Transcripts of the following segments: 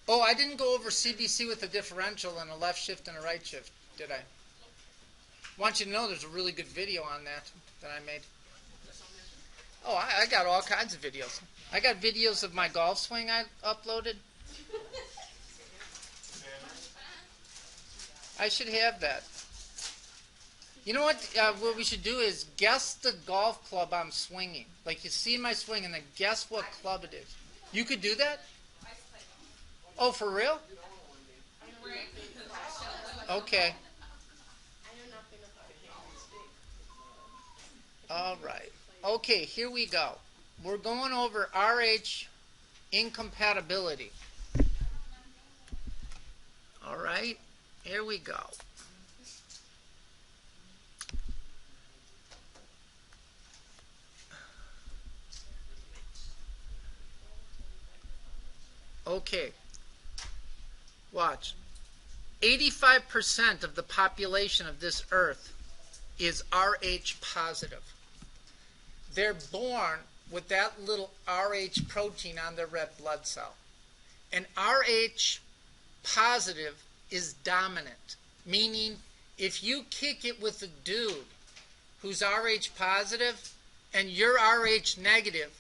Oh, I didn't go over CBC with a differential and a left shift and a right shift, did I? Want you to know there's a really good video on that I made. Oh, I got all kinds of videos. I got videos of my golf swing I uploaded. I should have that. You know what we should do is guess the golf club I'm swinging. Like you see my swing and then guess what club it is. You could do that? Oh, for real? Okay. All right. Okay, here we go. We're going over RH incompatibility. All right, here we go. Okay, watch. 85% of the population of this earth is RH positive. They're born with that little RH protein on their red blood cell. And RH positive is dominant, meaning if you kick it with a dude who's RH positive and you're RH negative,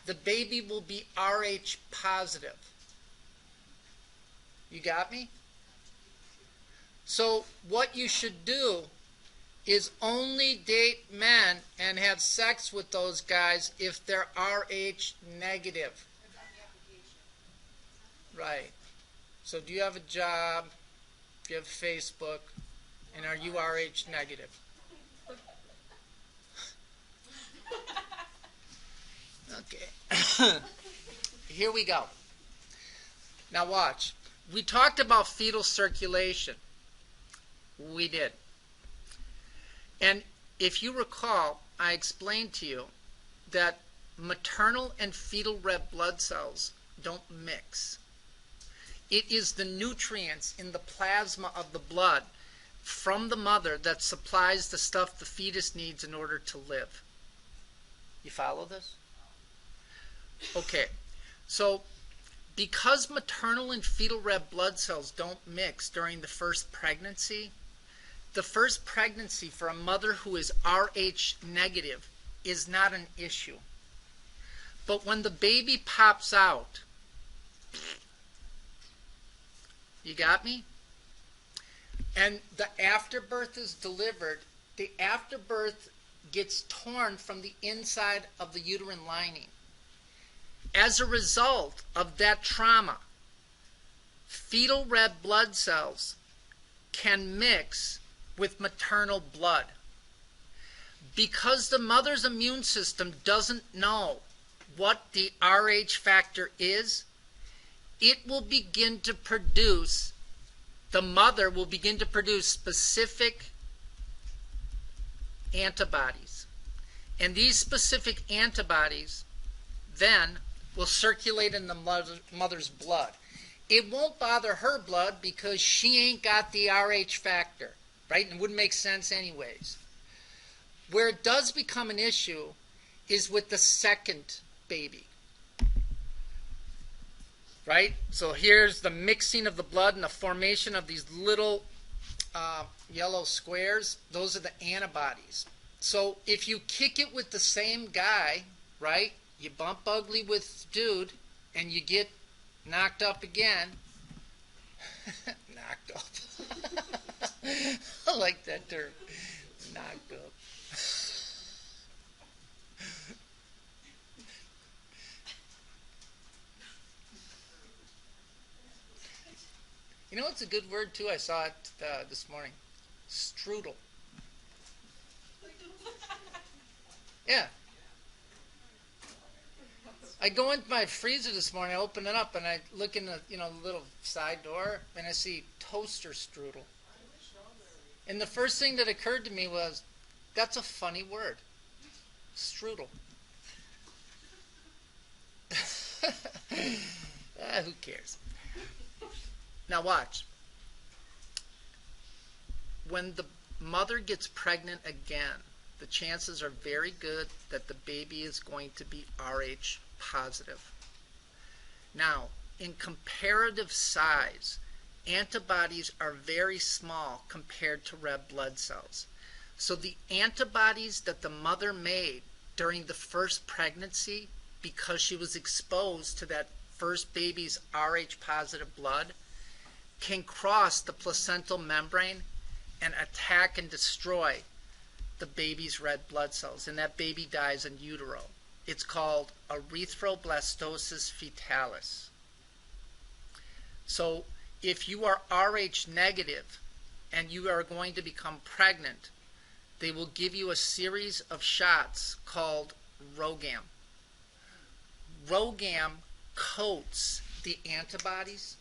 the baby will be RH positive. You got me? So what you should do is only date men and have sex with those guys if they're RH negative. Right. So do you have a job? Do you have Facebook? And are you RH negative? Okay. Here we go. Now watch. We talked about fetal circulation. We did. And if you recall, I explained to you that maternal and fetal red blood cells don't mix. It is the nutrients in the plasma of the blood from the mother that supplies the stuff the fetus needs in order to live. You follow this? Okay. So because maternal and fetal red blood cells don't mix during the first pregnancy for a mother who is RH negative is not an issue. But when the baby pops out, you got me? And the afterbirth is delivered, the afterbirth gets torn from the inside of the uterine lining. As a result of that trauma, fetal red blood cells can mix with maternal blood. Because the mother's immune system doesn't know what the RH factor is, it will begin to produce, the mother will begin to produce specific antibodies. And these specific antibodies then will circulate in the mother's blood. It won't bother her blood because she ain't got the RH factor, right? And it wouldn't make sense anyways. Where it does become an issue is with the second baby, right? So here's the mixing of the blood and the formation of these little yellow squares. Those are the antibodies. So if you kick it with the same guy, right? You bump ugly with dude, and you get knocked up again. Knocked up. I like that term. Knocked up. You know what's a good word too? I saw it this morning. Strudel. Yeah. I go into my freezer this morning, I open it up, and I look in the little side door, and I see toaster strudel. And the first thing that occurred to me was, that's a funny word. Strudel. Who cares? Now watch. When the mother gets pregnant again, the chances are very good that the baby is going to be RH positive. Now, in comparative size, antibodies are very small compared to red blood cells. So the antibodies that the mother made during the first pregnancy, because she was exposed to that first baby's Rh positive blood, can cross the placental membrane and attack and destroy the baby's red blood cells, and that baby dies in utero. It's called erythroblastosis fetalis. So if you are Rh negative and you are going to become pregnant, they will give you a series of shots called RhoGAM. RhoGAM coats the antibodies,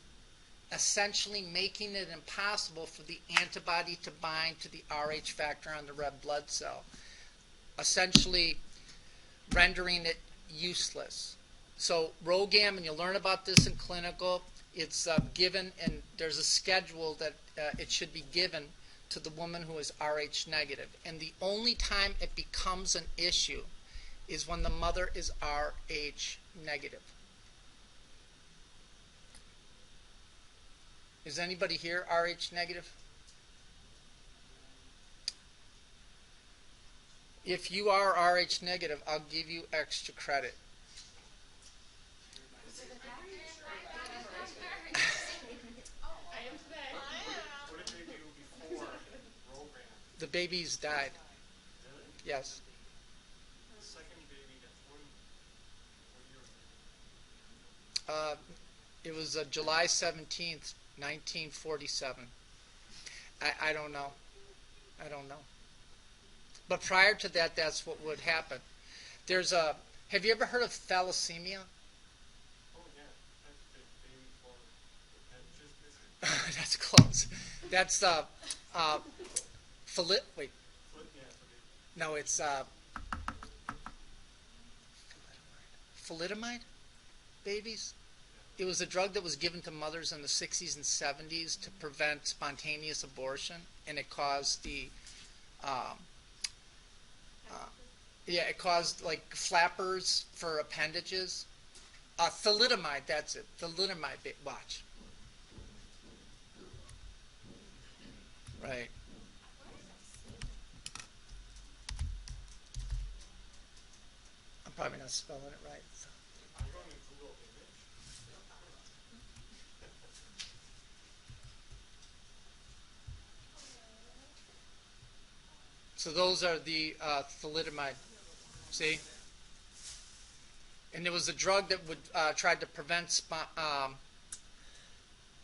essentially making it impossible for the antibody to bind to the Rh factor on the red blood cell, essentially rendering it useless. So RhoGAM, and you'll learn about this in clinical, it's given, and there's a schedule that it should be given to the woman who is Rh negative. And the only time it becomes an issue is when the mother is Rh negative. Is anybody here Rh negative? If you are Rh negative, I'll give you extra credit. What did they do before program? The baby's died. Really? Yes. The second baby got what year? It was July 17th, 1947. I don't know. I don't know. But prior to that, that's what would happen. Have you ever heard of thalassemia? Oh yeah, that's the baby for just missing. That's close. That's wait. Yeah, No, it's thalidomide babies. It was a drug that was given to mothers in the 60s and 70s to prevent spontaneous abortion, and it caused it caused like flappers for appendages. Thalidomide, that's it. Thalidomide, watch. Right. I'm probably not spelling it right. So. I'm going to Google image. So those are the thalidomide. See? And there was a drug that would try to prevent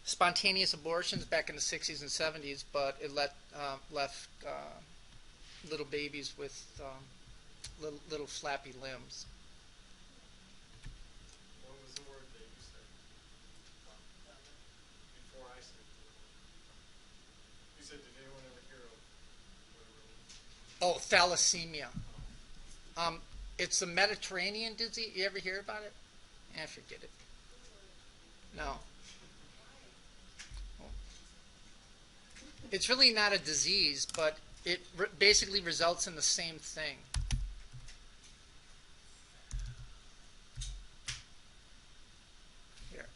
spontaneous abortions back in the 60s and 70s, but it left little babies with little flappy limbs. What was the word that you said? Before I said the word. You said, did anyone ever hear of what it means? Oh, thalassemia. It's a Mediterranean disease. You ever hear about it? Forget it. No. It's really not a disease, but it basically results in the same thing. Here.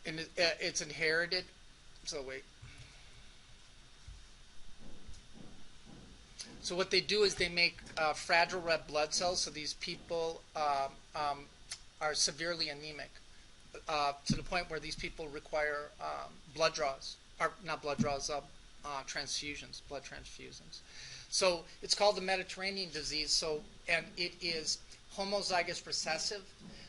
And it's inherited. So wait. So what they do is they make fragile red blood cells, so these people are severely anemic to the point where these people require blood draws, or not blood draws, transfusions, blood transfusions. So it's called the Mediterranean disease. So, and it is homozygous recessive.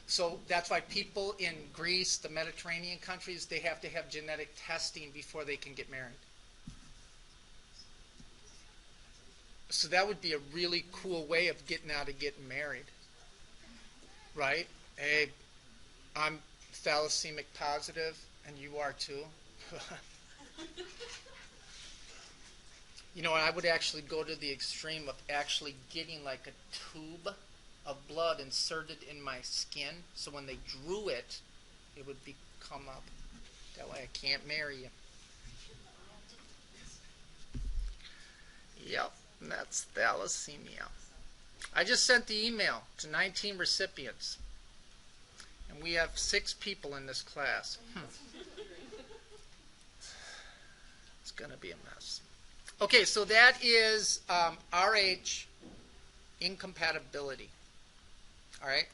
So that's why people in Greece, the Mediterranean countries, they have to have genetic testing before they can get married. So that would be a really cool way of getting out of getting married, right? Hey, I'm thalassemic positive, and you are too. You know, I would actually go to the extreme of actually getting like a tube of blood inserted in my skin, so when they drew it, it would come up. That way I can't marry you. Yep. And that's thalassemia. I just sent the email to 19 recipients, and we have 6 people in this class. It's going to be a mess. Okay, so that is RH incompatibility. All right.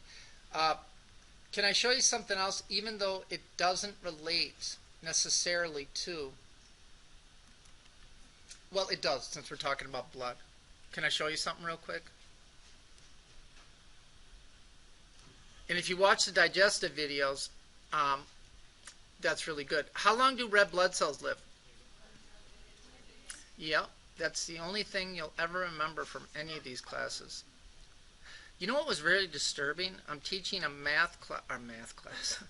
Can I show you something else, even though it doesn't relate necessarily to... Well, it does, since we're talking about blood. Can I show you something real quick? And if you watch the digestive videos, that's really good. How long do red blood cells live? Yeah, that's the only thing you'll ever remember from any of these classes. You know what was really disturbing? I'm teaching a math class.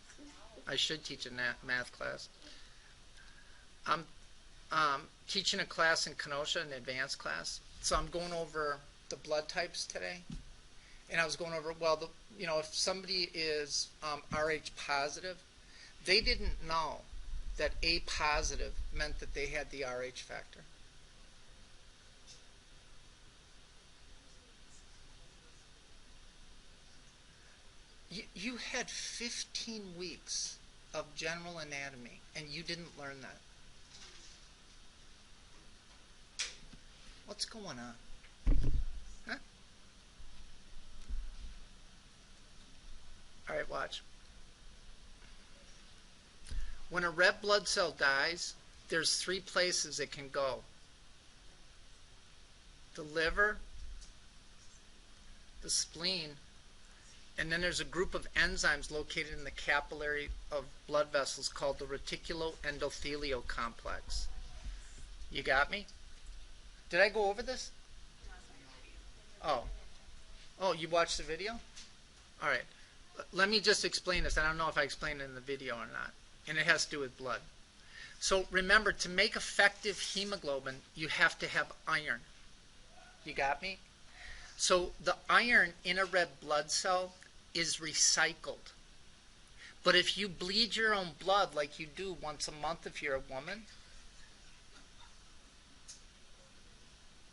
I should teach a math class. I'm teaching a class in Kenosha, an advanced class. So I'm going over the blood types today. And I was going over, well, if somebody is Rh positive, they didn't know that A positive meant that they had the Rh factor. You had 15 weeks of general anatomy, and you didn't learn that. What's going on? Huh? All right, watch. When a red blood cell dies, there's 3 places it can go. The liver, the spleen, and then there's a group of enzymes located in the capillary of blood vessels called the reticuloendothelial complex. You got me? Did I go over this? Oh, you watched the video? All right. Let me just explain this. I don't know if I explained it in the video or not. And it has to do with blood. So remember, to make effective hemoglobin, you have to have iron. You got me? So the iron in a red blood cell is recycled. But if you bleed your own blood like you do once a month if you're a woman,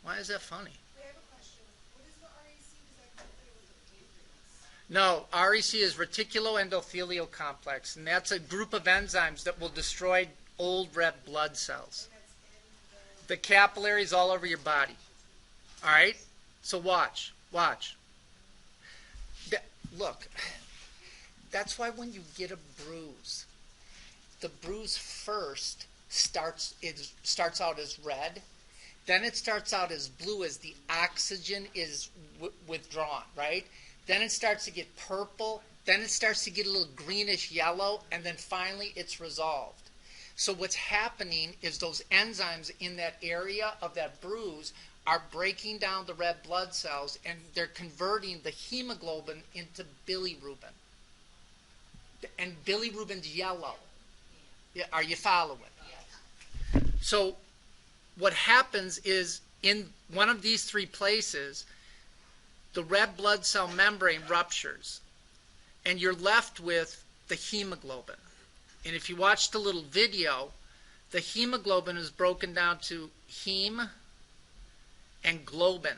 why is that funny? I have a question. What is the REC? Because I thought that it was a pancreas. No, REC is reticuloendothelial complex, and that's a group of enzymes that will destroy old red blood cells. And that's in The capillaries all over your body. All right? So watch. Look, that's why when you get a bruise, the bruise first starts out as red, then it starts out as blue as the oxygen is withdrawn, right? Then it starts to get purple, then it starts to get a little greenish yellow, and then finally it's resolved. So what's happening is those enzymes in that area of that bruise are breaking down the red blood cells, and they're converting the hemoglobin into bilirubin. And bilirubin's yellow. Yeah, are you following? So what happens is, in one of these 3 places, the red blood cell membrane ruptures, and you're left with the hemoglobin. And if you watch the little video, the hemoglobin is broken down to heme and globin.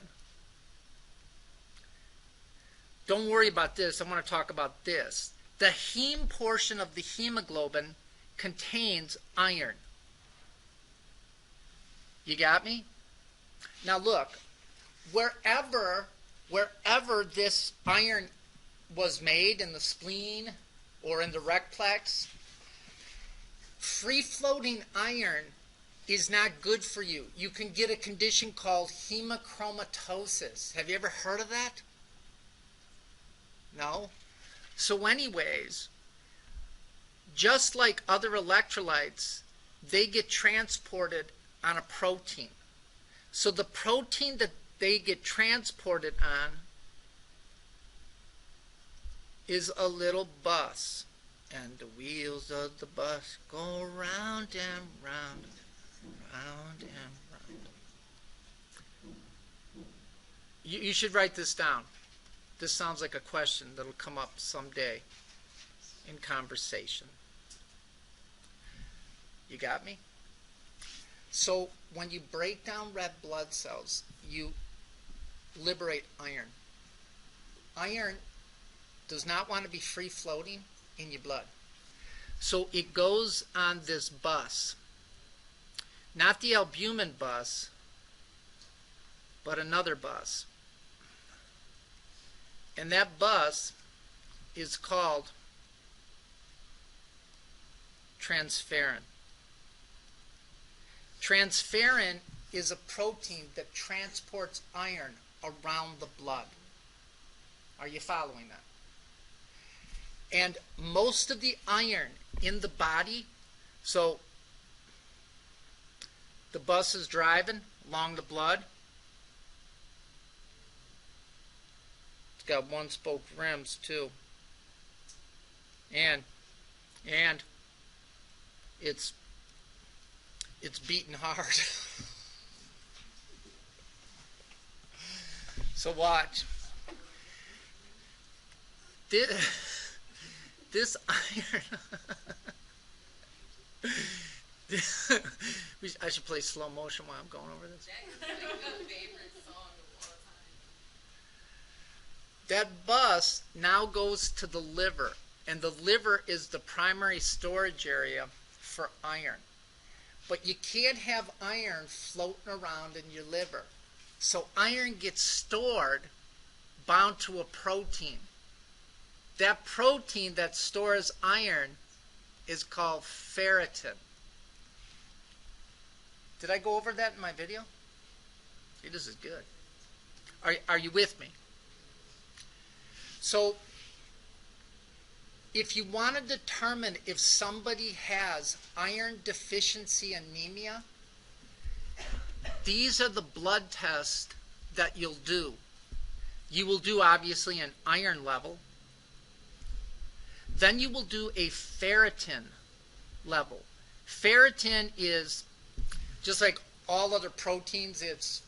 Don't worry about this. I want to talk about this. The heme portion of the hemoglobin contains iron. You got me? Now look, wherever this iron was made, in the spleen or in the rectplex, free-floating iron is not good for you. You can get a condition called hemochromatosis. Have you ever heard of that? No? So anyways, just like other electrolytes, they get transported on a protein. So the protein that they get transported on is a little bus. And the wheels of the bus go round and round, round and round. You should write this down. This sounds like a question that'll come up someday in conversation. You got me? So when you break down red blood cells, you liberate iron. iron does not want to be free floating in your blood. So it goes on this bus. Not the albumin bus, but another bus. And that bus is called transferrin. Transferrin is a protein that transports iron around the blood. Are you following that? And most of the iron in the body, so the bus is driving along the blood. It's got one spoke rims too. And it's beating hard. So watch. This iron. I should play slow motion while I'm going over this. That's like a favorite song of all time. That bus now goes to the liver, and the liver is the primary storage area for iron. But you can't have iron floating around in your liver. So iron gets stored bound to a protein. That protein that stores iron is called ferritin. Did I go over that in my video? See, this is good. Are you with me? So, if you want to determine if somebody has iron deficiency anemia, these are the blood tests that you'll do. You will do, obviously, an iron level. Then you will do a ferritin level. Ferritin is just like all other proteins. It's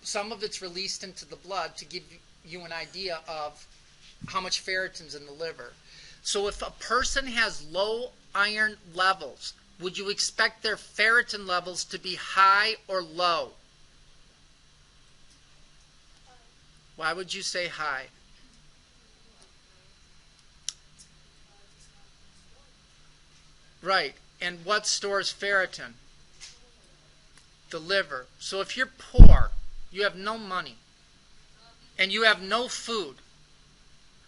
some of it's released into the blood to give you an idea of how much ferritin's in the liver. So if a person has low iron levels, would you expect their ferritin levels to be high or low? Why would you say high? Right. And what stores ferritin? The liver. So if you're poor, you have no money, and you have no food,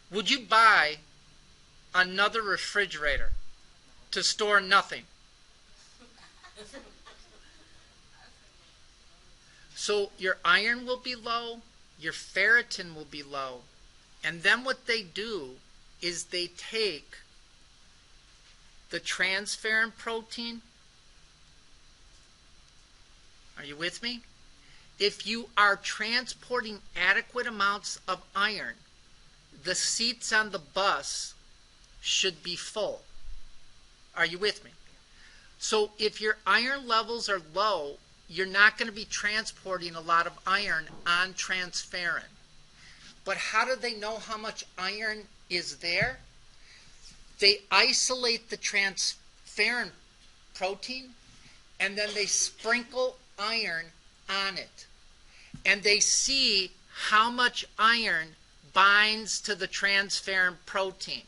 would you buy another refrigerator to store nothing? So your iron will be low, your ferritin will be low, and then what they do is they take the transferrin protein. Are you with me? If you are transporting adequate amounts of iron, the seats on the bus should be full. Are you with me? So if your iron levels are low, you're not going to be transporting a lot of iron on transferrin. But how do they know how much iron is there? They isolate the transferrin protein, and then they sprinkle iron on it. And they see how much iron binds to the transferrin protein.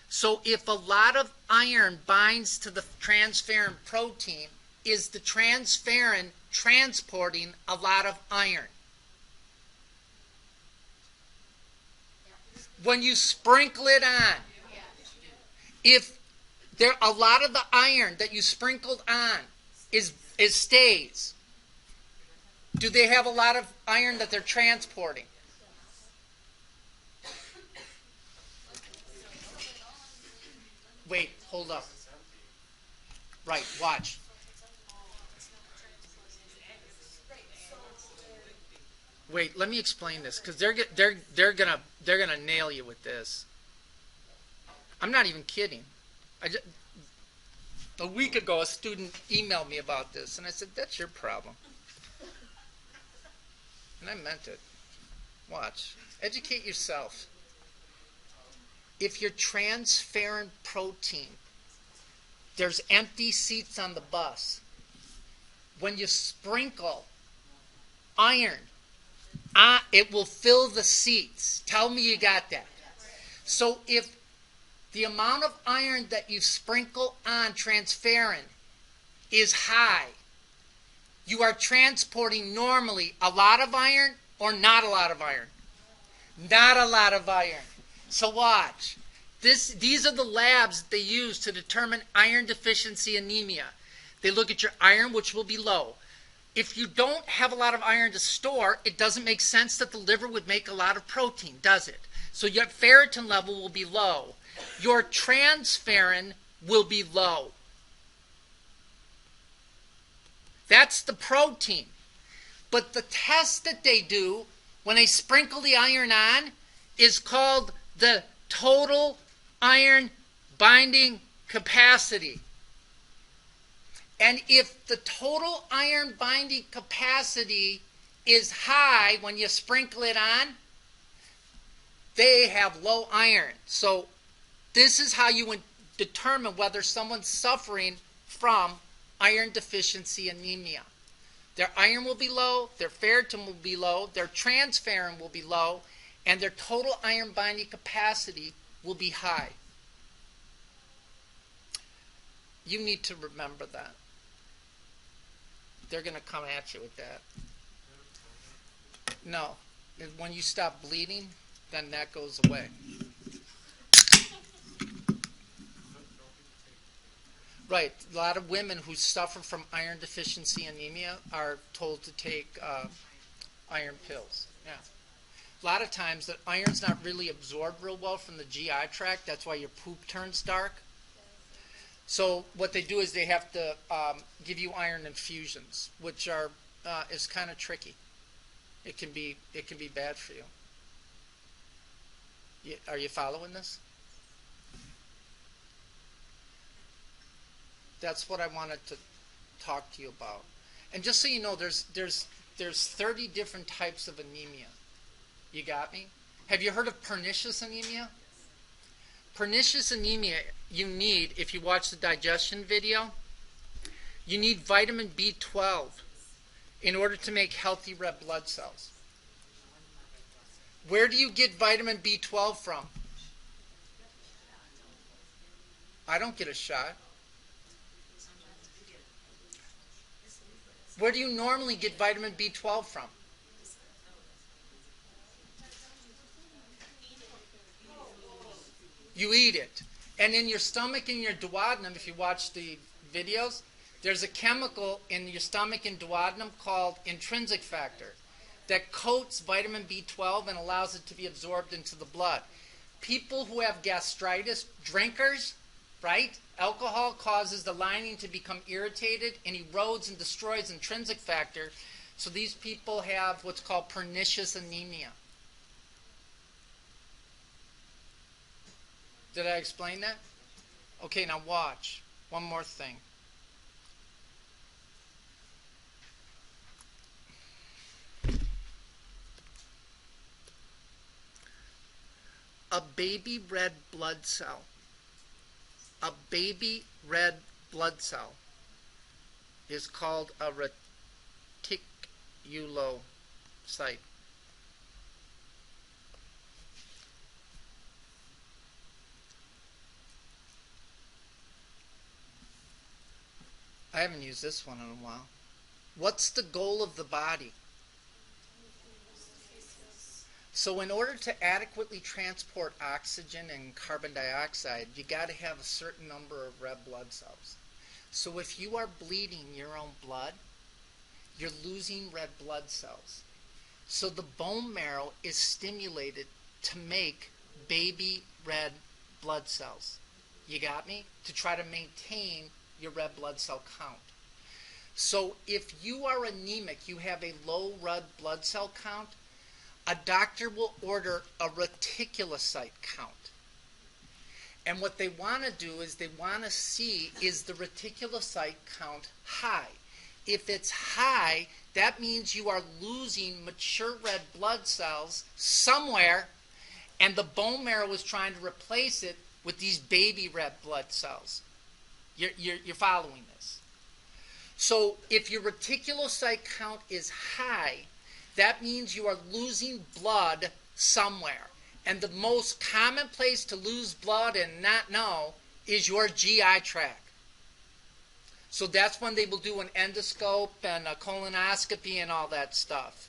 So if a lot of iron binds to the transferrin protein, is the transferrin transporting a lot of iron? When you sprinkle it on, if there a lot of the iron that you sprinkled on is stays, do they have a lot of iron that they're transporting? Wait, hold up. Right, watch. Wait, let me explain this, because they're gonna nail you with this. I'm not even kidding. A week ago, a student emailed me about this, and I said, "That's your problem." And I meant it. Watch. Educate yourself. If your transferrin protein, there's empty seats on the bus. When you sprinkle iron it will fill the seats. Tell me you got that. So if the amount of iron that you sprinkle on transferrin is high, you are transporting normally a lot of iron or not a lot of iron? Not a lot of iron. So watch. These are the labs that they use to determine iron deficiency anemia. They look at your iron, which will be low. If you don't have a lot of iron to store, it doesn't make sense that the liver would make a lot of protein, does it? So your ferritin level will be low. Your transferrin will be low. That's the protein. But the test that they do when they sprinkle the iron on is called the total iron binding capacity. And if the total iron binding capacity is high when you sprinkle it on, they have low iron. So this is how you determine whether someone's suffering from iron deficiency anemia. Their iron will be low, their ferritin will be low, their transferrin will be low, and their total iron binding capacity will be high. You need to remember that. They're going to come at you with that. No. When you stop bleeding, then that goes away. Right. A lot of women who suffer from iron deficiency anemia are told to take iron pills. Yeah. A lot of times the iron's not really absorbed real well from the GI tract. That's why your poop turns dark. So what they do is they have to give you iron infusions, which are is kind of tricky. It can be bad for you. Are you following this? That's what I wanted to talk to you about. And just so you know, there's 30 different types of anemia. You got me? Have you heard of pernicious anemia? Pernicious anemia, you need, if you watch the digestion video, you need vitamin B12 in order to make healthy red blood cells. Where do you get vitamin B12 from? I don't get a shot. Where do you normally get vitamin B12 from? You eat it. And in your stomach and your duodenum, if you watch the videos, there's a chemical in your stomach and duodenum called intrinsic factor that coats vitamin B12 and allows it to be absorbed into the blood. People who have gastritis, drinkers, right? Alcohol causes the lining to become irritated and erodes and destroys intrinsic factor. So these people have what's called pernicious anemia. Did I explain that? Okay, now watch. One more thing. A baby red blood cell. A baby red blood cell is called a reticulocyte. I haven't used this one in a while. What's the goal of the body? So in order to adequately transport oxygen and carbon dioxide, you got to have a certain number of red blood cells. So if you are bleeding your own blood, you're losing red blood cells. So the bone marrow is stimulated to make baby red blood cells. You got me? To try to maintain your red blood cell count. So if you are anemic, you have a low red blood cell count, a doctor will order a reticulocyte count. And what they want to do is they want to see, is the reticulocyte count high? If it's high, that means you are losing mature red blood cells somewhere, and the bone marrow is trying to replace it with these baby red blood cells. You're following this. So if your reticulocyte count is high, That means you are losing blood somewhere. And the most common place to lose blood and not know is your GI tract. So that's when they will do an endoscope and a colonoscopy and all that stuff.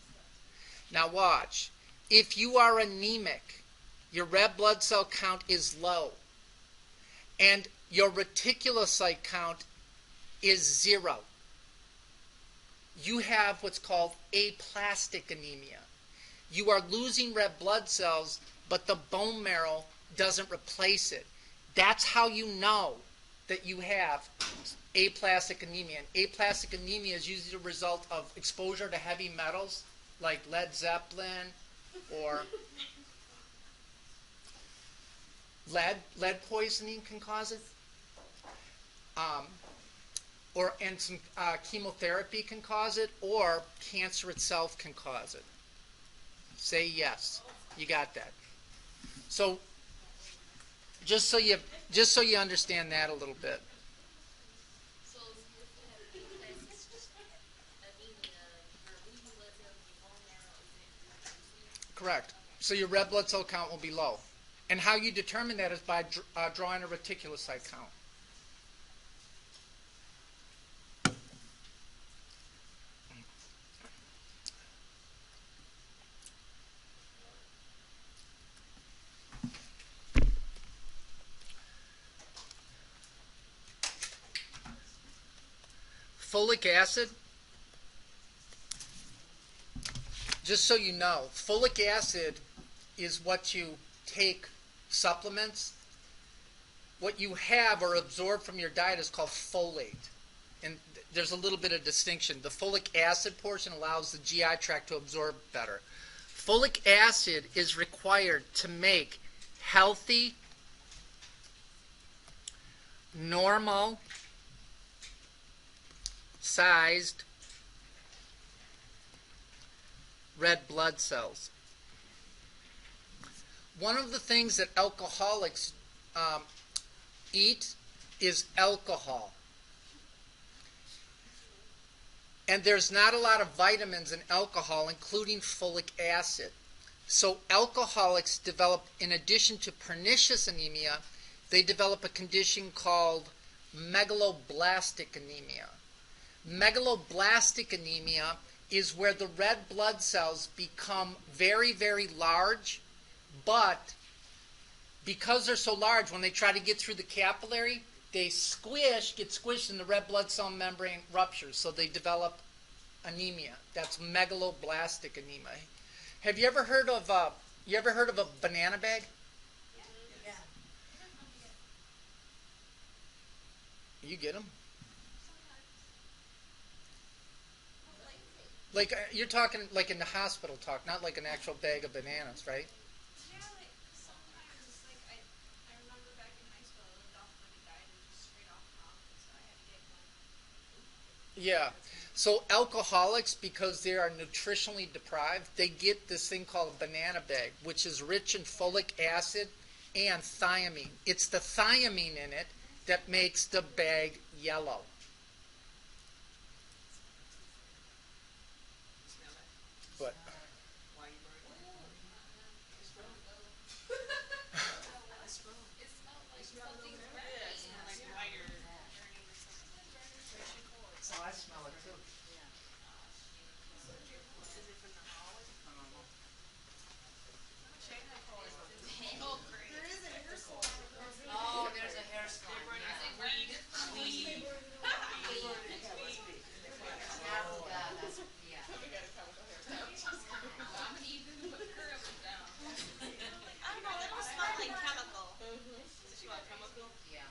Now watch. If you are anemic, your red blood cell count is low, and your reticulocyte count is 0. You have what's called aplastic anemia. You are losing red blood cells, but the bone marrow doesn't replace it. That's how you know that you have aplastic anemia. And aplastic anemia is usually the result of exposure to heavy metals like Led Zeppelin or lead poisoning can cause it. And some chemotherapy can cause it, or cancer itself can cause it. Say yes. You got that. So just so you understand that a little bit. So if you have anemia, you're losing blood cells in your bone marrow, is it? Correct. So your red blood cell count will be low. And how you determine that is by drawing a reticulocyte count. Folic acid, just so you know, folic acid is what you take supplements. What you have or absorb from your diet is called folate. And there's a little bit of distinction. The folic acid portion allows the GI tract to absorb better. Folic acid is required to make healthy, normal sized red blood cells. One of the things that alcoholics eat is alcohol. And there's not a lot of vitamins in alcohol, including folic acid. So alcoholics develop, in addition to pernicious anemia, they develop a condition called megaloblastic anemia. Megaloblastic anemia is where the red blood cells become very, very large, but because they're so large, when they try to get through the capillary, they get squished, and the red blood cell membrane ruptures, so they develop anemia. That's megaloblastic anemia. Have you ever heard of a banana bag? Yeah. You get them? Like you're talking like in the hospital talk, not like an actual bag of bananas, right? Yeah, like sometimes, like I remember back in high school, I lived off like a diet and just straight off ramen, so I had to get one. Yeah. So alcoholics, because they are nutritionally deprived, they get this thing called a banana bag, which is rich in folic acid and thiamine. It's the thiamine in it that makes the bag yellow. But It smelled like something's burning. Like fire burning or something. oh, I smell it too. Is it from the hallway? Oh, great. There is a hair salon across the Oh, there's a hair salon. Weed. Yeah, that's, yeah. I'm even put curls down. I don't know, it don't smell like chemical. Does it smell like chemical? Yeah.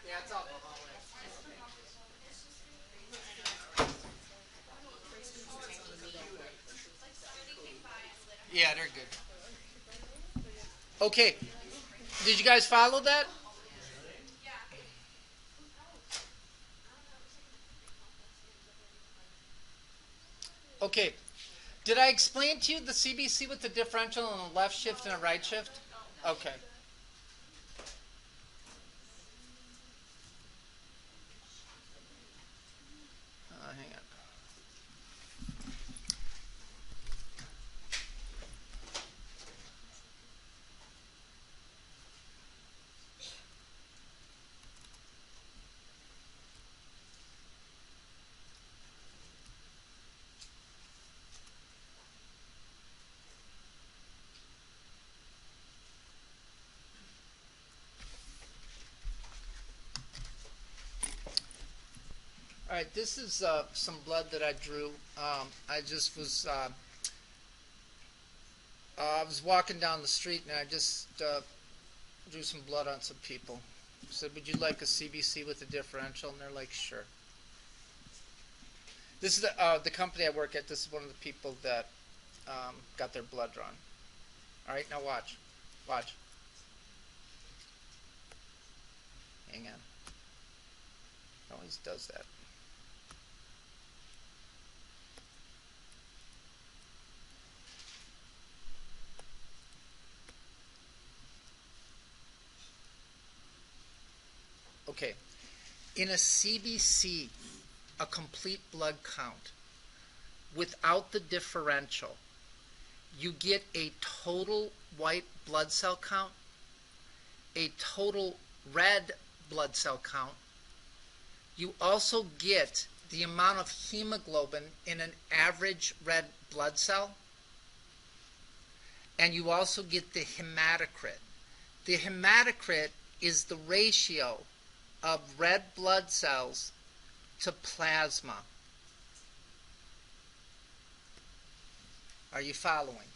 Yeah, it's alcoholic. Yeah, they're good. Okay. Did you guys follow that? Okay. Did I explain to you the CBC with the differential and a left shift and a right shift? Okay. Hang on. All right, this is some blood that I drew. I just was I was walking down the street and I just drew some blood on some people. I said, "Would you like a CBC with a differential?" And they're like, "Sure." This is the company I work at. This is one of the people that got their blood drawn. All right, now watch, watch. Hang on. It always does that. Okay, in a CBC, a complete blood count, without the differential, you get a total white blood cell count, a total red blood cell count. You also get the amount of hemoglobin in an average red blood cell, and you also get the hematocrit. The hematocrit is the ratio of red blood cells to plasma. Are you following?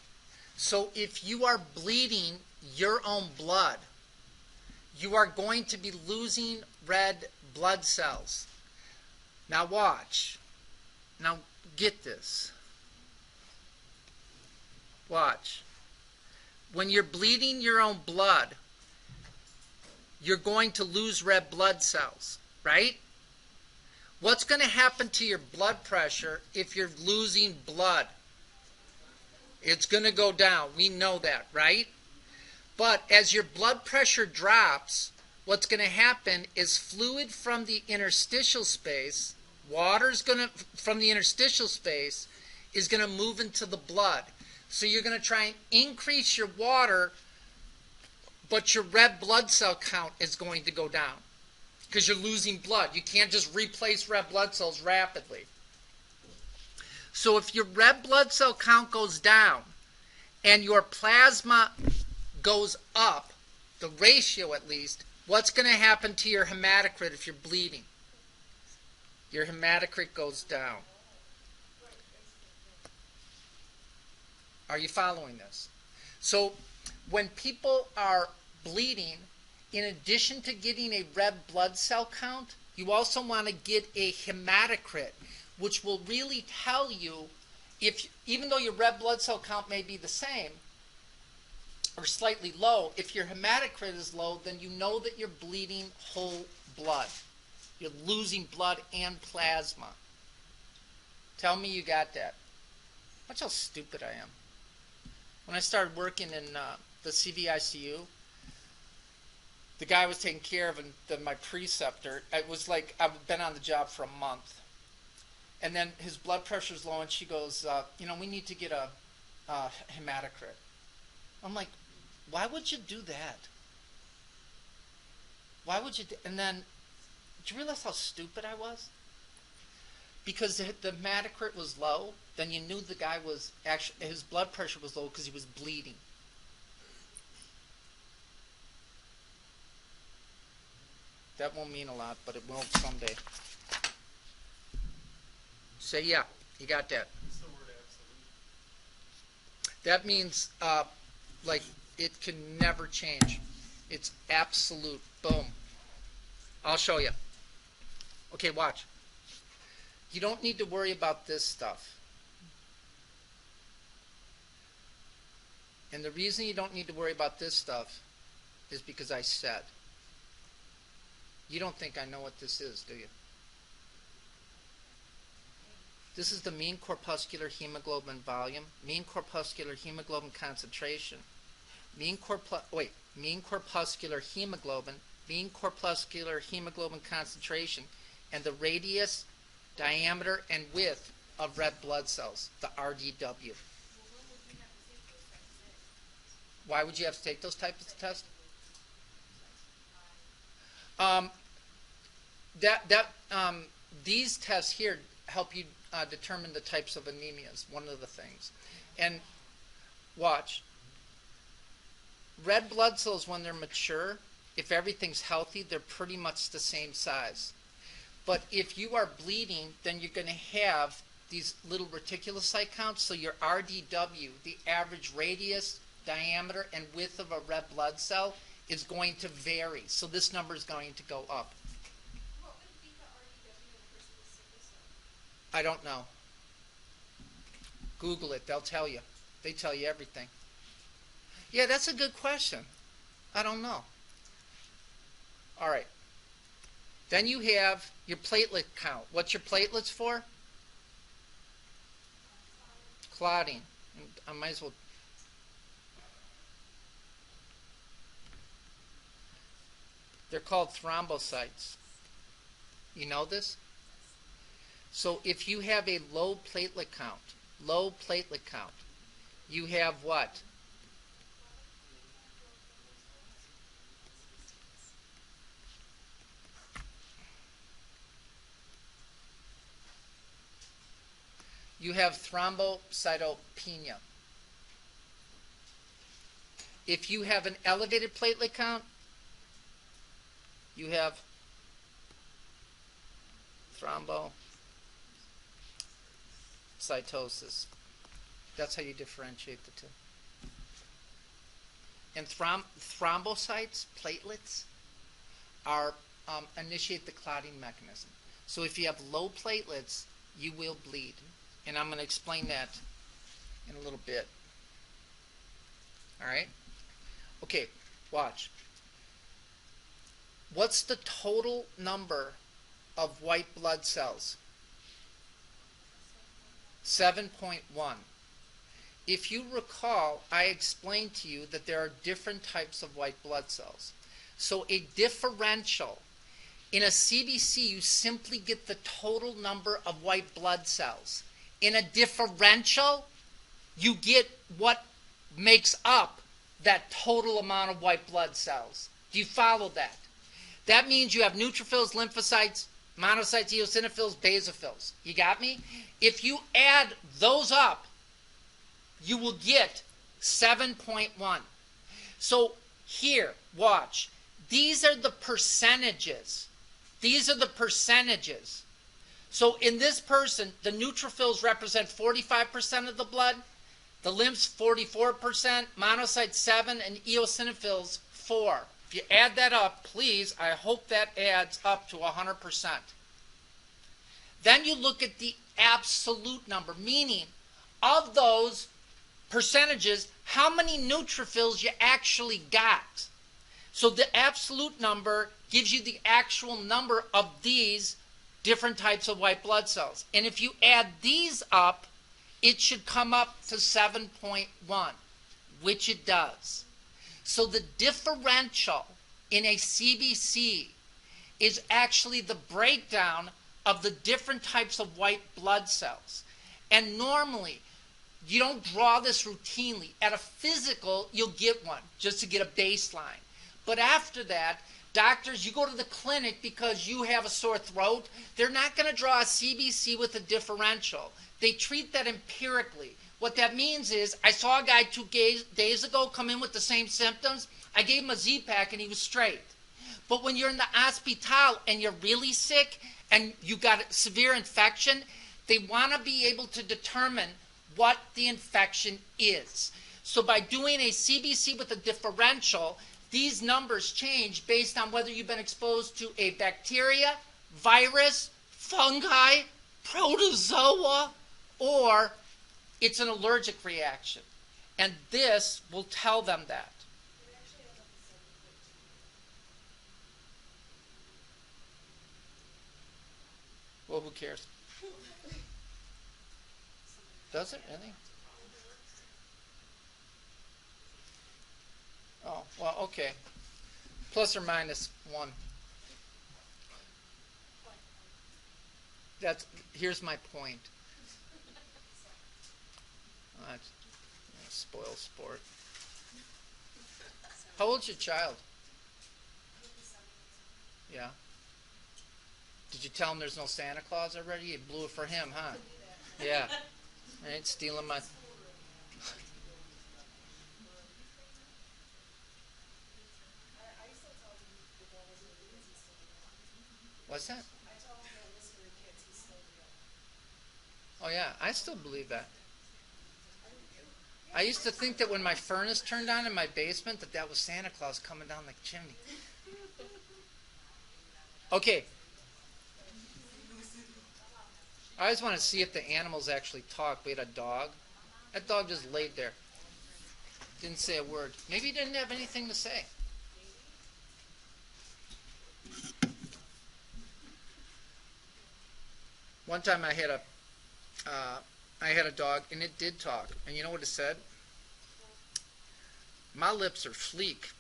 So if you are bleeding your own blood, you are going to be losing red blood cells. Now watch. Now get this. Watch. When you're bleeding your own blood, you're going to lose red blood cells, right? What's going to happen to your blood pressure if you're losing blood? It's going to go down. We know that, right? But as your blood pressure drops, what's going to happen is fluid from the interstitial space, from the interstitial space is going to move into the blood. So you're going to try and increase your water, but your red blood cell count is going to go down because you're losing blood. You can't just replace red blood cells rapidly. So if your red blood cell count goes down and your plasma goes up, the ratio at least, what's going to happen to your hematocrit if you're bleeding? Your hematocrit goes down. Are you following this? So when people are bleeding, in addition to getting a red blood cell count, you also want to get a hematocrit, which will really tell you if, even though your red blood cell count may be the same or slightly low, if your hematocrit is low, then you know that you're bleeding whole blood. You're losing blood and plasma. Tell me you got that. Watch how stupid I am. When I started working in the CVICU, the guy I was taking care of, and my preceptor, it was like I've been on the job for a month. And then his blood pressure's low, and she goes, we need to get a hematocrit. I'm like, why would you do that? Why would you and then, did you realize how stupid I was? Because the hematocrit was low, then you knew the guy was actually, his blood pressure was low because he was bleeding. That won't mean a lot, but it will someday. Say yeah, you got that. What's the word absolute? That means like it can never change. It's absolute. Boom. I'll show you. Okay, watch. You don't need to worry about this stuff. And the reason you don't need to worry about this stuff is because I said. You don't think I know what this is, do you? This is the mean corpuscular hemoglobin volume, mean corpuscular hemoglobin concentration, wait, mean corpuscular hemoglobin, mean corpuscular hemoglobin concentration, and the radius, diameter, and width of red blood cells, the RDW. Why would you have to take those types of tests? These tests here help you determine the types of anemias, one of the things. And watch. Red blood cells, when they're mature, if everything's healthy, they're pretty much the same size. But if you are bleeding, then you're going to have these little reticulocyte counts. So your RDW, the average radius, diameter, and width of a red blood cell, is going to vary. So this number is going to go up. What would be the RDW in a person with sickle cell? I don't know. Google it. They'll tell you. They tell you everything. Yeah, that's a good question. I don't know. All right. Then you have your platelet count. What's your platelets for? Clotting. I might as well. They're called thrombocytes. You know this? So if you have a low platelet count, you have what? You have thrombocytopenia. If you have an elevated platelet count, you have thrombocytosis. That's how you differentiate the two. And thrombocytes, platelets, are initiate the clotting mechanism. So if you have low platelets, you will bleed. And I'm going to explain that in a little bit. All right? Okay, watch. What's the total number of white blood cells? 7.1. If you recall, I explained to you that there are different types of white blood cells. So a differential, in a CBC, you simply get the total number of white blood cells. In a differential, you get what makes up that total amount of white blood cells. Do you follow that? That means you have neutrophils, lymphocytes, monocytes, eosinophils, basophils. You got me? If you add those up, you will get 7.1. So here, watch. These are the percentages. These are the percentages. So in this person, the neutrophils represent 45% of the blood, the lymphs 44%, monocytes 7, and eosinophils 4. If you add that up, please, I hope that adds up to 100%. Then you look at the absolute number, meaning of those percentages, how many neutrophils you actually got. So the absolute number gives you the actual number of these different types of white blood cells. And if you add these up, it should come up to 7.1, which it does. So the differential in a CBC is actually the breakdown of the different types of white blood cells. And normally, you don't draw this routinely. At a physical, you'll get one just to get a baseline. But after that, doctors, you go to the clinic because you have a sore throat, they're not going to draw a CBC with a differential. They treat that empirically. What that means is, I saw a guy 2 days ago come in with the same symptoms. I gave him a Z-Pack and he was straight. But when you're in the hospital and you're really sick and you got a severe infection, they want to be able to determine what the infection is. So by doing a CBC with a differential, these numbers change based on whether you've been exposed to a bacteria, virus, fungi, protozoa, or it's an allergic reaction. And this will tell them that. Well, who cares? Does it really? Oh, well, okay. Plus or minus 1. That's Here's my point. That's spoil sport. How old's your child? Yeah. Did you tell him there's no Santa Claus already? You blew it for him, huh? Yeah. Right, stealing my. What's that? Oh yeah, I still believe that. I used to think that when my furnace turned on in my basement, that was Santa Claus coming down the chimney. Okay. I always want to see if the animals actually talk. We had a dog. That dog just laid there. Didn't say a word. Maybe he didn't have anything to say. One time I had a dog and it did talk. And you know what it said? My lips are fleek.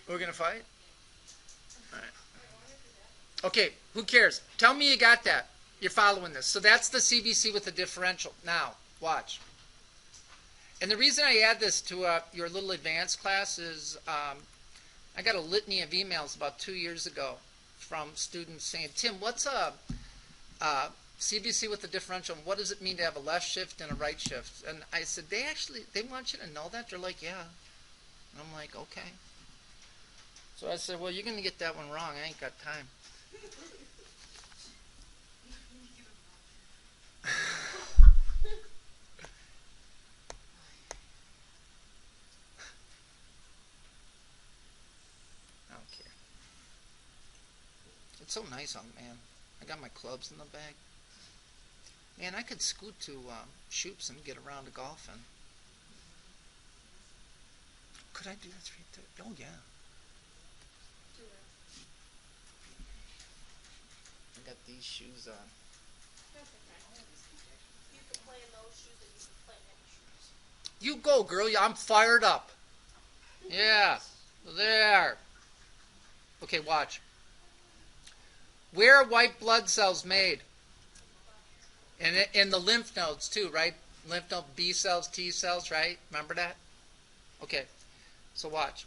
We're gonna fight? Alright. Okay, who cares? Tell me you got that. You're following this. So that's the CBC with the differential. Now, watch. And the reason I add this to your little advanced class is I got a litany of emails about 2 years ago from students saying, Tim, what's a CBC with the differential? And what does it mean to have a left shift and a right shift? And I said, they want you to know that? They're like, yeah. And I'm like, okay. So I said, well, you're going to get that one wrong. I ain't got time. I don't care. It's so nice out, man. I got my clubs in the bag. Man, I could scoot to Shoops and get around to golfing. Could I do that 3:30? Oh, yeah. I got these shoes on. You can play in those shoes and you can play in any shoes. You go, girl. I'm fired up. Yeah. There. Okay, watch. Where are white blood cells made? And in the lymph nodes too, right? Lymph node B cells, T cells, right? Remember that? Okay. So watch.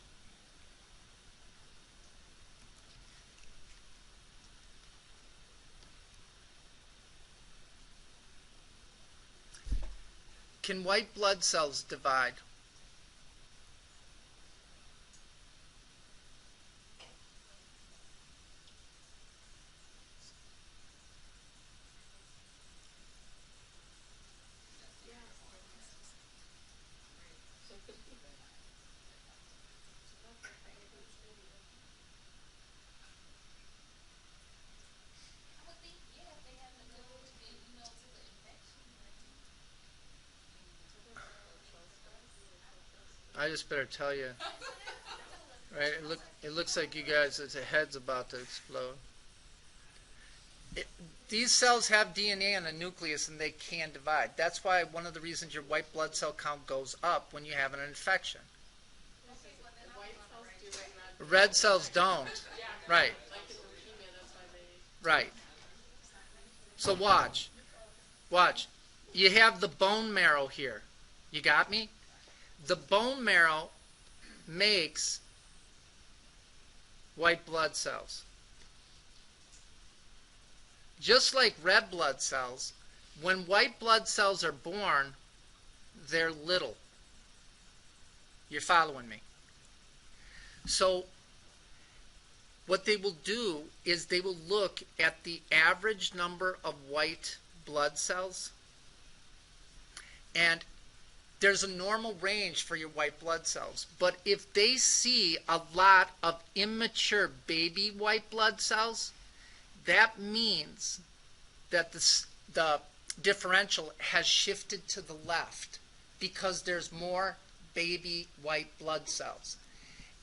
Can white blood cells divide? I would think, yeah, if they have the ability to get, to the infection. I just better tell you. Right? It looks like you guys, the head's about to explode. These cells have DNA in the nucleus and they can divide. That's why one of the reasons your white blood cell count goes up when you have an infection. Red cells don't. Right. Right. So watch. Watch. You have the bone marrow here. You got me? The bone marrow makes white blood cells. Just like red blood cells, when white blood cells are born, they're little. You're following me? So what they will do is they will look at the average number of white blood cells, and there's a normal range for your white blood cells. But if they see a lot of immature baby white blood cells, that means that the differential has shifted to the left because there's more baby white blood cells.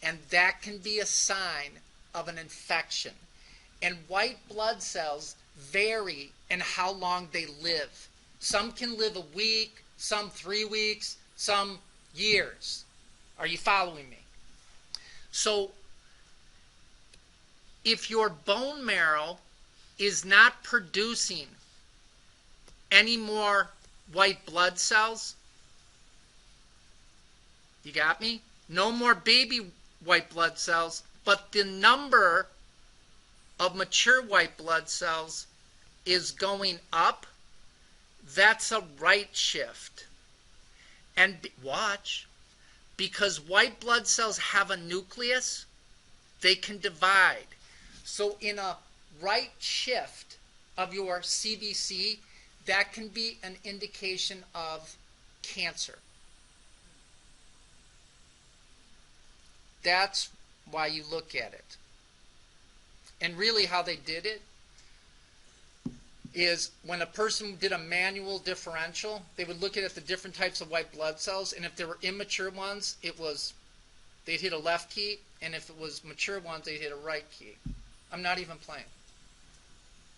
And that can be a sign of an infection. And white blood cells vary in how long they live. Some can live a week, some 3 weeks, some years. Are you following me? So, if your bone marrow is not producing any more white blood cells, you got me? No more baby white blood cells, but the number of mature white blood cells is going up. That's a right shift. And watch, because white blood cells have a nucleus, they can divide. So in a right shift of your CBC, that can be an indication of cancer. That's why you look at it. And really how they did it is when a person did a manual differential, they would look at the different types of white blood cells, and if there were immature ones, they'd hit a left key, and if it was mature ones, they'd hit a right key. I'm not even playing.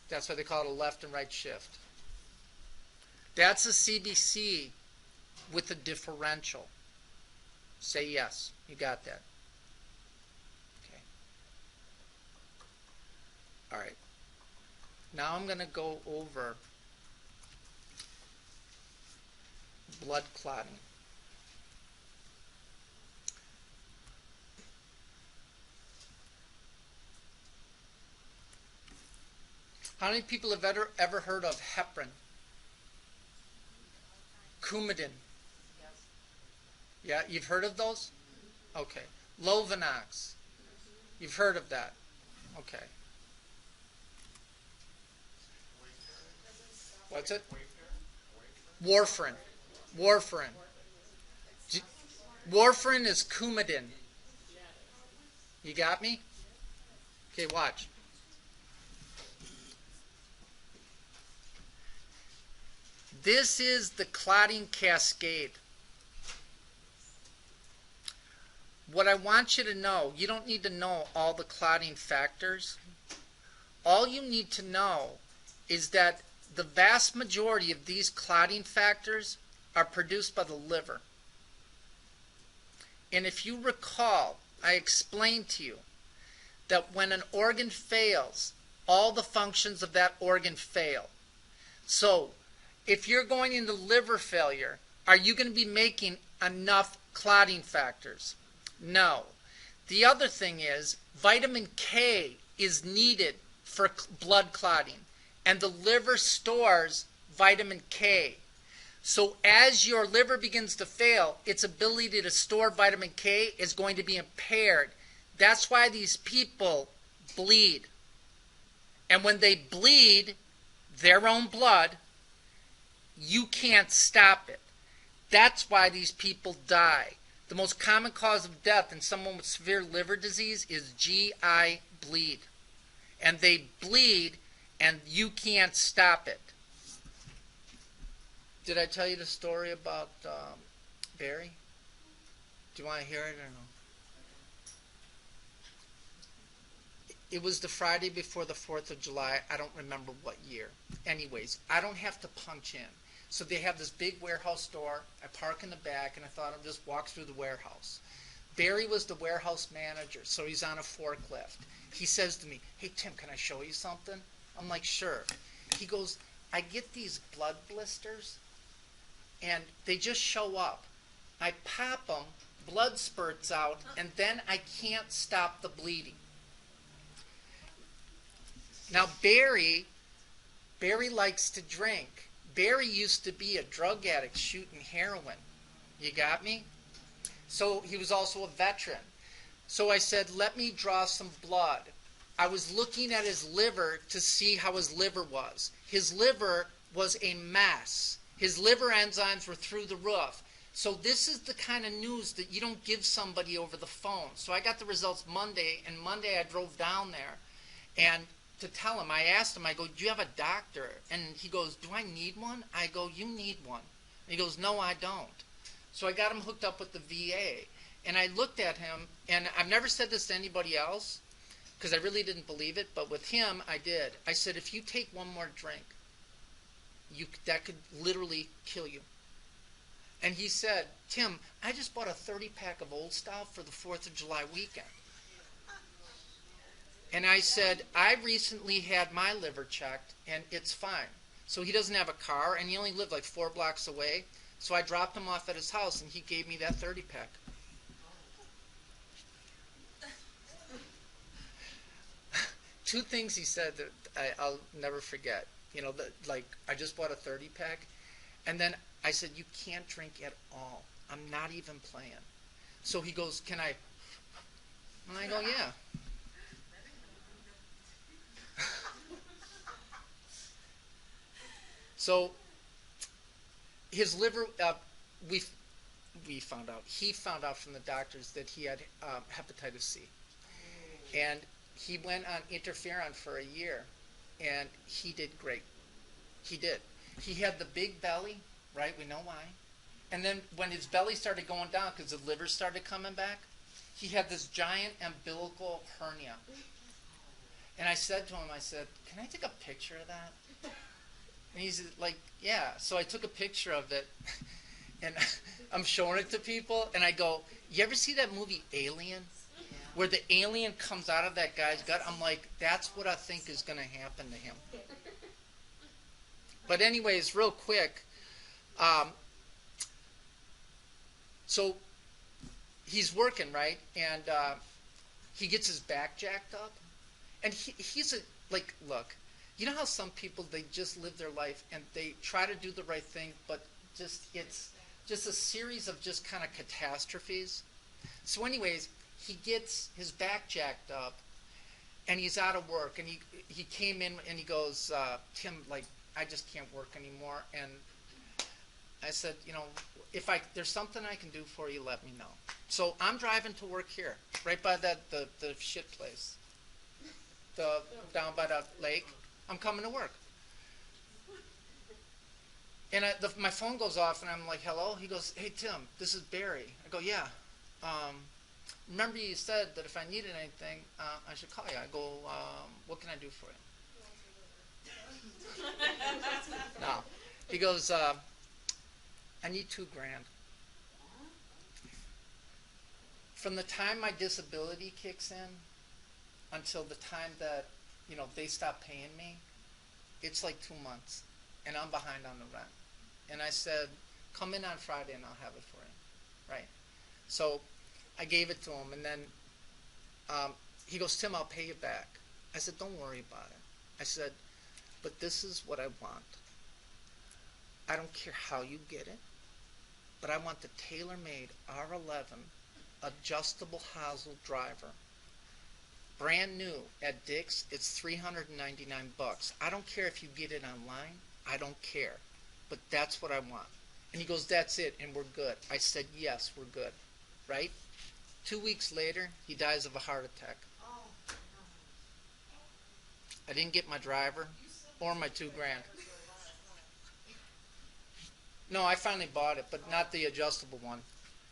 That's why they call it a left and right shift. That's a CBC with a differential. Say yes. You got that. Okay. All right. Now I'm going to go over blood clotting. How many people have ever heard of heparin? Coumadin? Yeah, you've heard of those? Okay. Lovenox? You've heard of that? Okay. What's it? Warfarin. Warfarin. Warfarin is Coumadin. You got me? Okay, watch. This is the clotting cascade. What I want you to know, you don't need to know all the clotting factors. All you need to know is that the vast majority of these clotting factors are produced by the liver. And if you recall, I explained to you that when an organ fails, all the functions of that organ fail. So, if you're going into liver failure, are you going to be making enough clotting factors? No. The other thing is, vitamin K is needed for blood clotting, and the liver stores vitamin K. So as your liver begins to fail, its ability to store vitamin K is going to be impaired. That's why these people bleed. And when they bleed their own blood, you can't stop it. That's why these people die. The most common cause of death in someone with severe liver disease is GI bleed. And they bleed, and you can't stop it. Did I tell you the story about Barry? Do you want to hear it or no? It was the Friday before the 4th of July. I don't remember what year. Anyways, I don't have to punch in. So they have this big warehouse door. I park in the back, and I thought I'd just walk through the warehouse. Barry was the warehouse manager, so he's on a forklift. He says to me, "Hey, Tim, can I show you something?" I'm like, "Sure." He goes, "I get these blood blisters, and they just show up. I pop them, blood spurts out, and then I can't stop the bleeding." Now, Barry likes to drink. Barry used to be a drug addict shooting heroin. You got me? So he was also a veteran. So I said, let me draw some blood. I was looking at his liver to see how his liver was. His liver was a mess. His liver enzymes were through the roof. So this is the kind of news that you don't give somebody over the phone. So I got the results Monday, and Monday I drove down there. And to tell him, I asked him, I go, "Do you have a doctor?" And he goes, "Do I need one?" I go, "You need one." And he goes, "No, I don't." So I got him hooked up with the VA. And I looked at him, and I've never said this to anybody else, because I really didn't believe it, but with him, I did. I said, if you take one more drink, that could literally kill you. And he said, Tim, I just bought a 30-pack of Old Style for the 4th of July weekend. And I said, I recently had my liver checked, and it's fine. So he doesn't have a car, and he only lived like 4 blocks away. So I dropped him off at his house, and he gave me that 30-pack. Two things he said that I'll never forget. You know, like, I just bought a 30-pack, and then I said, you can't drink at all. I'm not even playing. So he goes, can I? And I go, yeah. So his liver, he found out from the doctors that he had hepatitis C. And he went on interferon for a year, and he did great. He did. He had the big belly, right? We know why. And then when his belly started going down because the liver started coming back, he had this giant umbilical hernia. And I said to him, I said, can I take a picture of that? And he's like, yeah. So I took a picture of it, and I'm showing it to people, and I go, you ever see that movie Alien? Where the alien comes out of that guy's gut? I'm like, that's what I think is going to happen to him. But anyways, real quick, so he's working, right? And he gets his back jacked up. And he's like, look, you know how some people, they just live their life and they try to do the right thing, but it's just a series of just kind of catastrophes. So anyways, he gets his back jacked up and he's out of work. And he came in and he goes, Tim, like, I just can't work anymore. And I said, you know, if there's something I can do for you, let me know. So I'm driving to work here, right by the shit place, down by the lake. I'm coming to work. And my phone goes off, and I'm like, hello? He goes, hey, Tim, this is Barry. I go, yeah. Remember you said that if I needed anything, I should call you. I go, what can I do for you? No. He goes, I need $2,000. From the time my disability kicks in until the time that, you know, they stop paying me, it's like 2 months, and I'm behind on the rent. And I said, come in on Friday and I'll have it for you, right? So I gave it to him, and then he goes, Tim, I'll pay you back. I said, don't worry about it. I said, but this is what I want. I don't care how you get it, but I want the tailor-made R11 adjustable hosel driver. Brand new at Dick's, it's $399. I don't care if you get it online. I don't care. But that's what I want. And he goes, that's it, and we're good. I said, yes, we're good. Right? 2 weeks later, he dies of a heart attack. I didn't get my driver or my $2,000. No, I finally bought it, but not the adjustable one.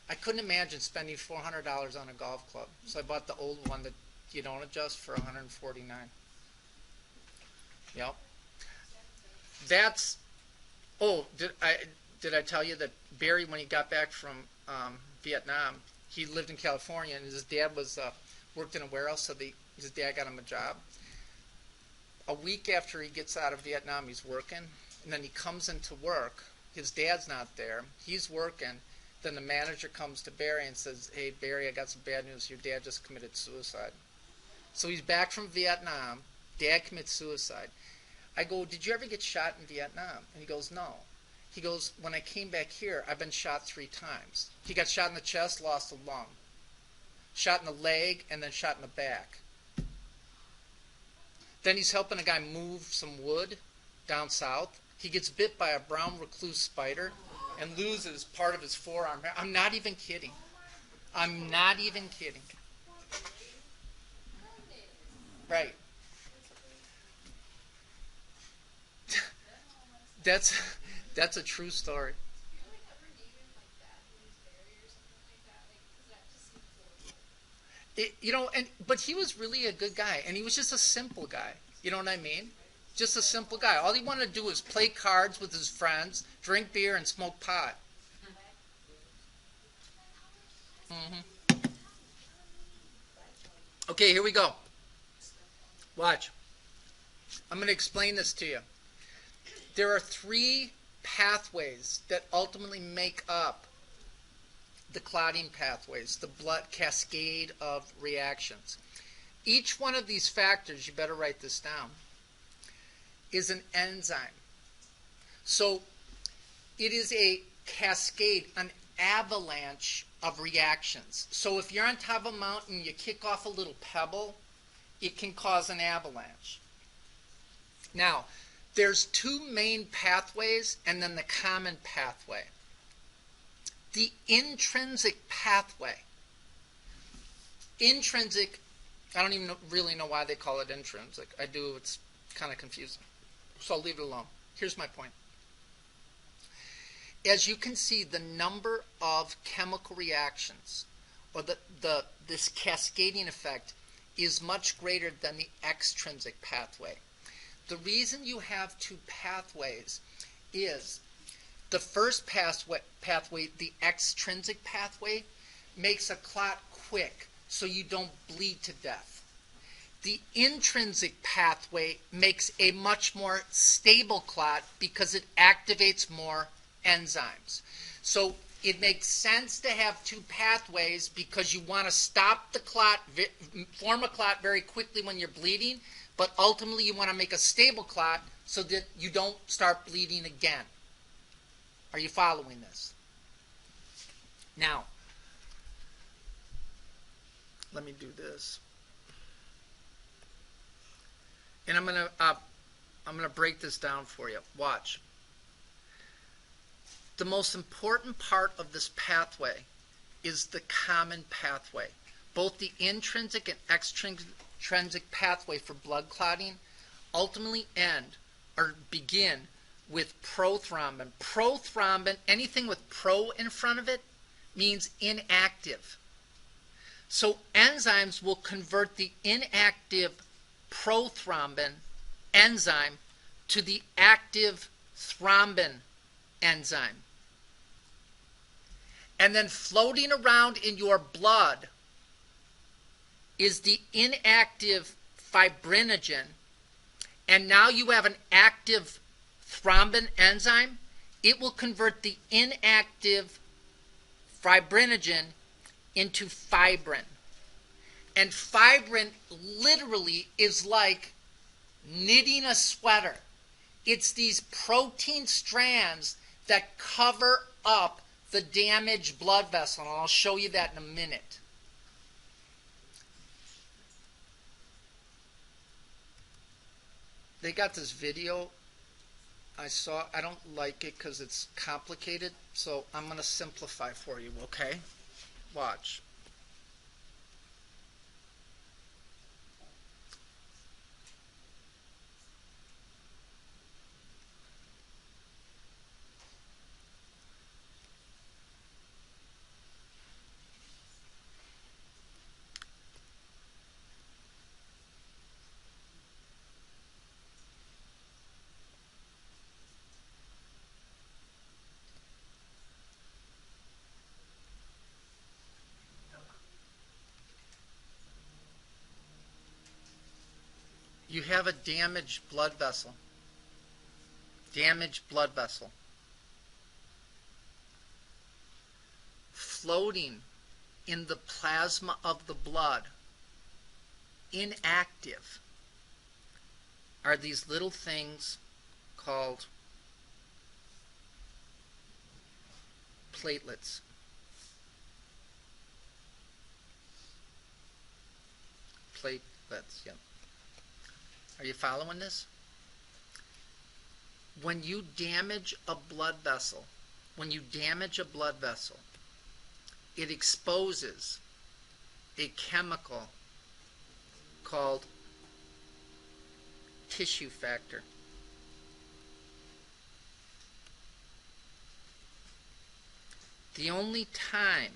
I couldn't imagine spending $400 on a golf club, so I bought the old one that you don't adjust for $149. Yep. That's. Oh, did I tell you that Barry, when he got back from Vietnam, he lived in California, and his dad was worked in a warehouse, so his dad got him a job. A week after he gets out of Vietnam, he's working, and then he comes into work. His dad's not there. He's working. Then the manager comes to Barry and says, hey, Barry, I got some bad news. Your dad just committed suicide. So he's back from Vietnam. Dad commits suicide. I go, did you ever get shot in Vietnam? And he goes, no. He goes, when I came back here, I've been shot 3 times. He got shot in the chest, lost a lung. Shot in the leg, and then shot in the back. Then he's helping a guy move some wood down south. He gets bit by a brown recluse spider and loses part of his forearm. I'm not even kidding. I'm not even kidding. Right. That's a true story. But he was really a good guy, and he was just a simple guy. You know what I mean? Just a simple guy. All he wanted to do was play cards with his friends, drink beer, and smoke pot. Okay, here we go. Watch. I'm going to explain this to you. There are three pathways that ultimately make up the clotting pathways, the blood cascade of reactions. Each one of these factors, you better write this down, is an enzyme. So it is a cascade, an avalanche of reactions. So if you're on top of a mountain, you kick off a little pebble, it can cause an avalanche. Now, there's two main pathways and then the common pathway. The intrinsic pathway. Intrinsic, I don't even really know why they call it intrinsic. I do, it's kind of confusing. So I'll leave it alone. Here's my point. As you can see, the number of chemical reactions, or this cascading effect, is much greater than the extrinsic pathway. The reason you have two pathways is the first pathway, the extrinsic pathway, makes a clot quick so you don't bleed to death. The intrinsic pathway makes a much more stable clot because it activates more enzymes. So it makes sense to have two pathways because you want to stop the clot, form a clot very quickly when you're bleeding, but ultimately you want to make a stable clot so that you don't start bleeding again. Are you following this? Now, let me do this. And I'm gonna break this down for you. Watch. The most important part of this pathway is the common pathway. Both the intrinsic and extrinsic pathway for blood clotting ultimately end or begin with prothrombin. Prothrombin, anything with pro in front of it, means inactive. So enzymes will convert the inactive prothrombin enzyme to the active thrombin enzyme. And then floating around in your blood is the inactive fibrinogen, and now you have an active thrombin enzyme. It will convert the inactive fibrinogen into fibrin. And fibrin literally is like knitting a sweater. It's these protein strands that cover up the damaged blood vessel, and I'll show you that in a minute. They got this video I saw. I don't like it because it's complicated, so I'm going to simplify for you, okay? Watch. You have a damaged blood vessel. Damaged blood vessel. Floating in the plasma of the blood, inactive, are these little things called platelets. Platelets, yep. Are you following this? When you damage a blood vessel, it exposes a chemical called tissue factor. The only time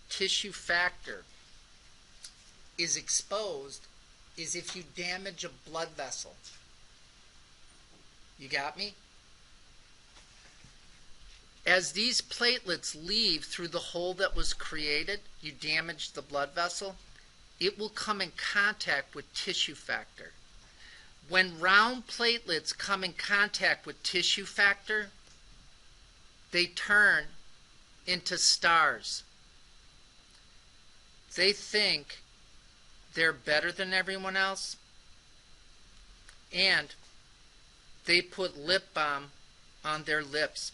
tissue factor is exposed is if you damage a blood vessel. You got me? As these platelets leave through the hole that was created, you damage the blood vessel, it will come in contact with tissue factor. When round platelets come in contact with tissue factor, they turn into stars. They think they're better than everyone else, and they put lip balm on their lips.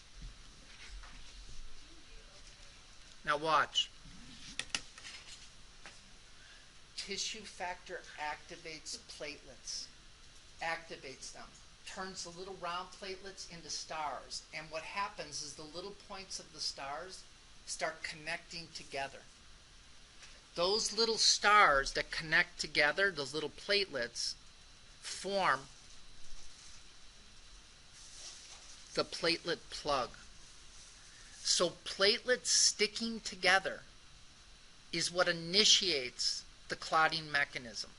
Now watch. Tissue factor activates platelets, activates them, turns the little round platelets into stars. And what happens is the little points of the stars start connecting together. Those little stars that connect together, those little platelets, form the platelet plug. So platelets sticking together is what initiates the clotting mechanism.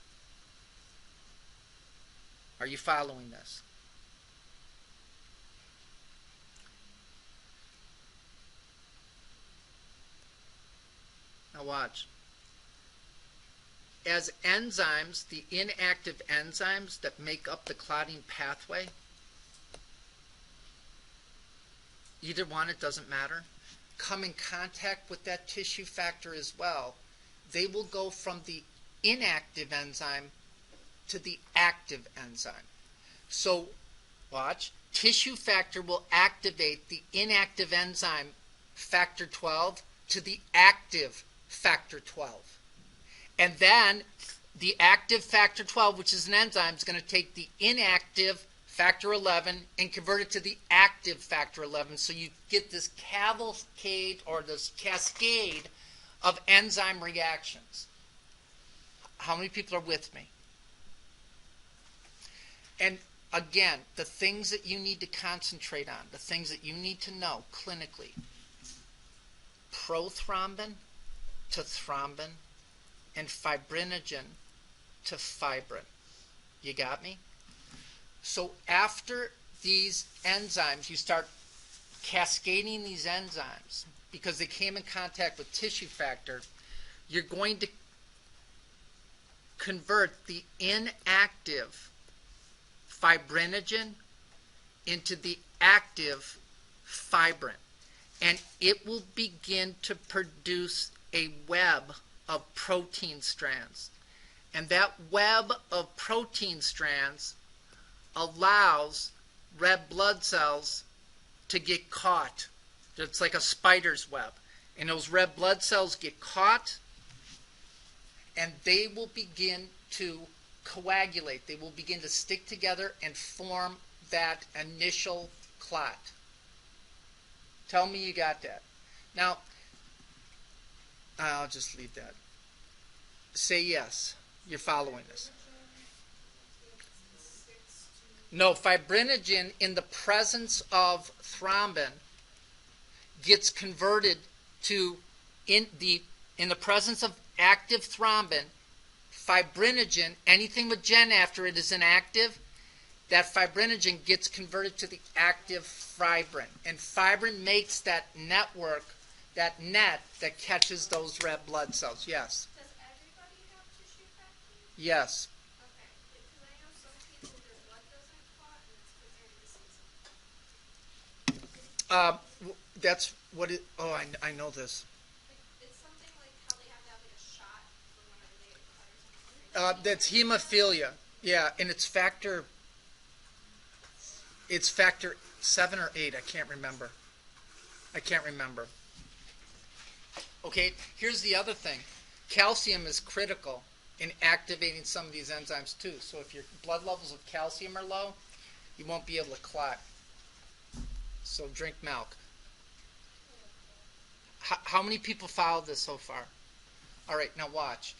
Are you following this? Now watch. As enzymes, the inactive enzymes that make up the clotting pathway, either one, it doesn't matter, come in contact with that tissue factor as well, they will go from the inactive enzyme to the active enzyme. So, watch, tissue factor will activate the inactive enzyme factor 12 to the active factor 12. And then the active factor 12, which is an enzyme, is going to take the inactive factor 11 and convert it to the active factor 11. So you get this cavalcade or this cascade of enzyme reactions. How many people are with me? And again, the things that you need to concentrate on, the things that you need to know clinically: prothrombin to thrombin and fibrinogen to fibrin. You got me? So after these enzymes, you start cascading these enzymes because they came in contact with tissue factor, you're going to convert the inactive fibrinogen into the active fibrin. And it will begin to produce a web of protein strands. And that web of protein strands allows red blood cells to get caught. It's like a spider's web. And those red blood cells get caught, and they will begin to coagulate. They will begin to stick together and form that initial clot. Tell me you got that. Now, I'll just leave that. Say yes. You're following this. No, fibrinogen in the presence of thrombin gets converted to, in the presence of active thrombin, fibrinogen, anything with gen after it is inactive, that fibrinogen gets converted to the active fibrin. And fibrin makes that network, that net that catches those red blood cells. Yes? Does everybody have tissue factor? Yes. Okay. Because I know some people, their blood doesn't clot, and it's because they're in the season. That's what it, oh, I know this. Like, it's something like how they have to have like a shot for whenever they get cut or something. That's hemophilia. Yeah, and it's factor 7 or 8. I can't remember. Okay, here's the other thing. Calcium is critical in activating some of these enzymes too. So if your blood levels of calcium are low, you won't be able to clot. So drink milk. How many people followed this so far? All right, now watch.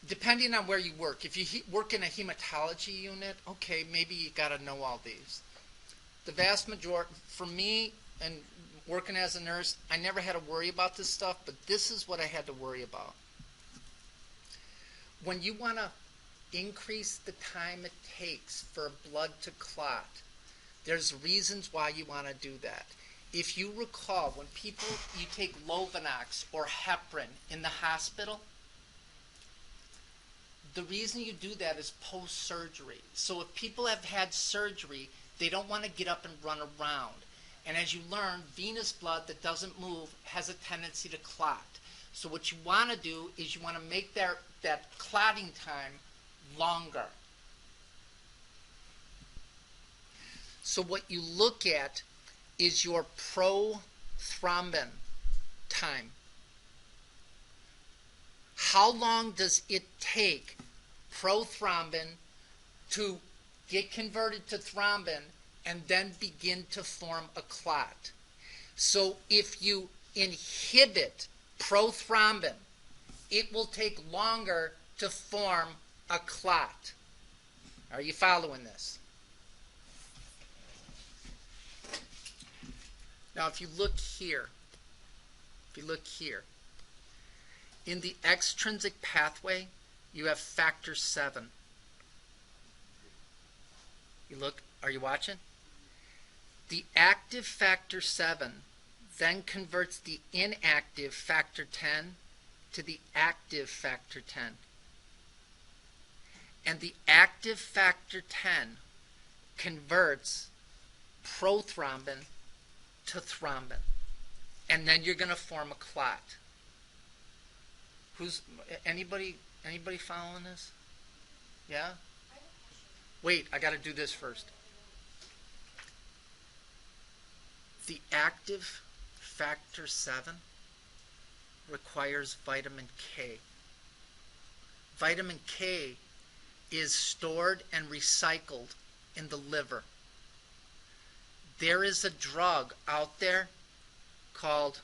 Depending on where you work, if you work in a hematology unit, okay, maybe you got to know all these. The vast majority, for me, and working as a nurse, I never had to worry about this stuff, but this is what I had to worry about. When you want to increase the time it takes for blood to clot, there's reasons why you want to do that. If you recall, when you take Lovenox or heparin in the hospital, the reason you do that is post-surgery. So if people have had surgery, they don't want to get up and run around. And as you learn, venous blood that doesn't move has a tendency to clot. So what you want to do is you want to make that clotting time longer. So what you look at is your prothrombin time. How long does it take prothrombin to get converted to thrombin and then begin to form a clot? So if you inhibit prothrombin, it will take longer to form a clot. Are you following this? Now if you look here, in the extrinsic pathway, you have factor 7. Are you watching? The active factor 7 then converts the inactive factor 10 to the active factor 10. And the active factor 10 converts prothrombin to thrombin. And then you're going to form a clot. Anybody following this? Yeah? Wait, I got to do this first. The active factor 7 requires vitamin K. Vitamin K is stored and recycled in the liver. There is a drug out there called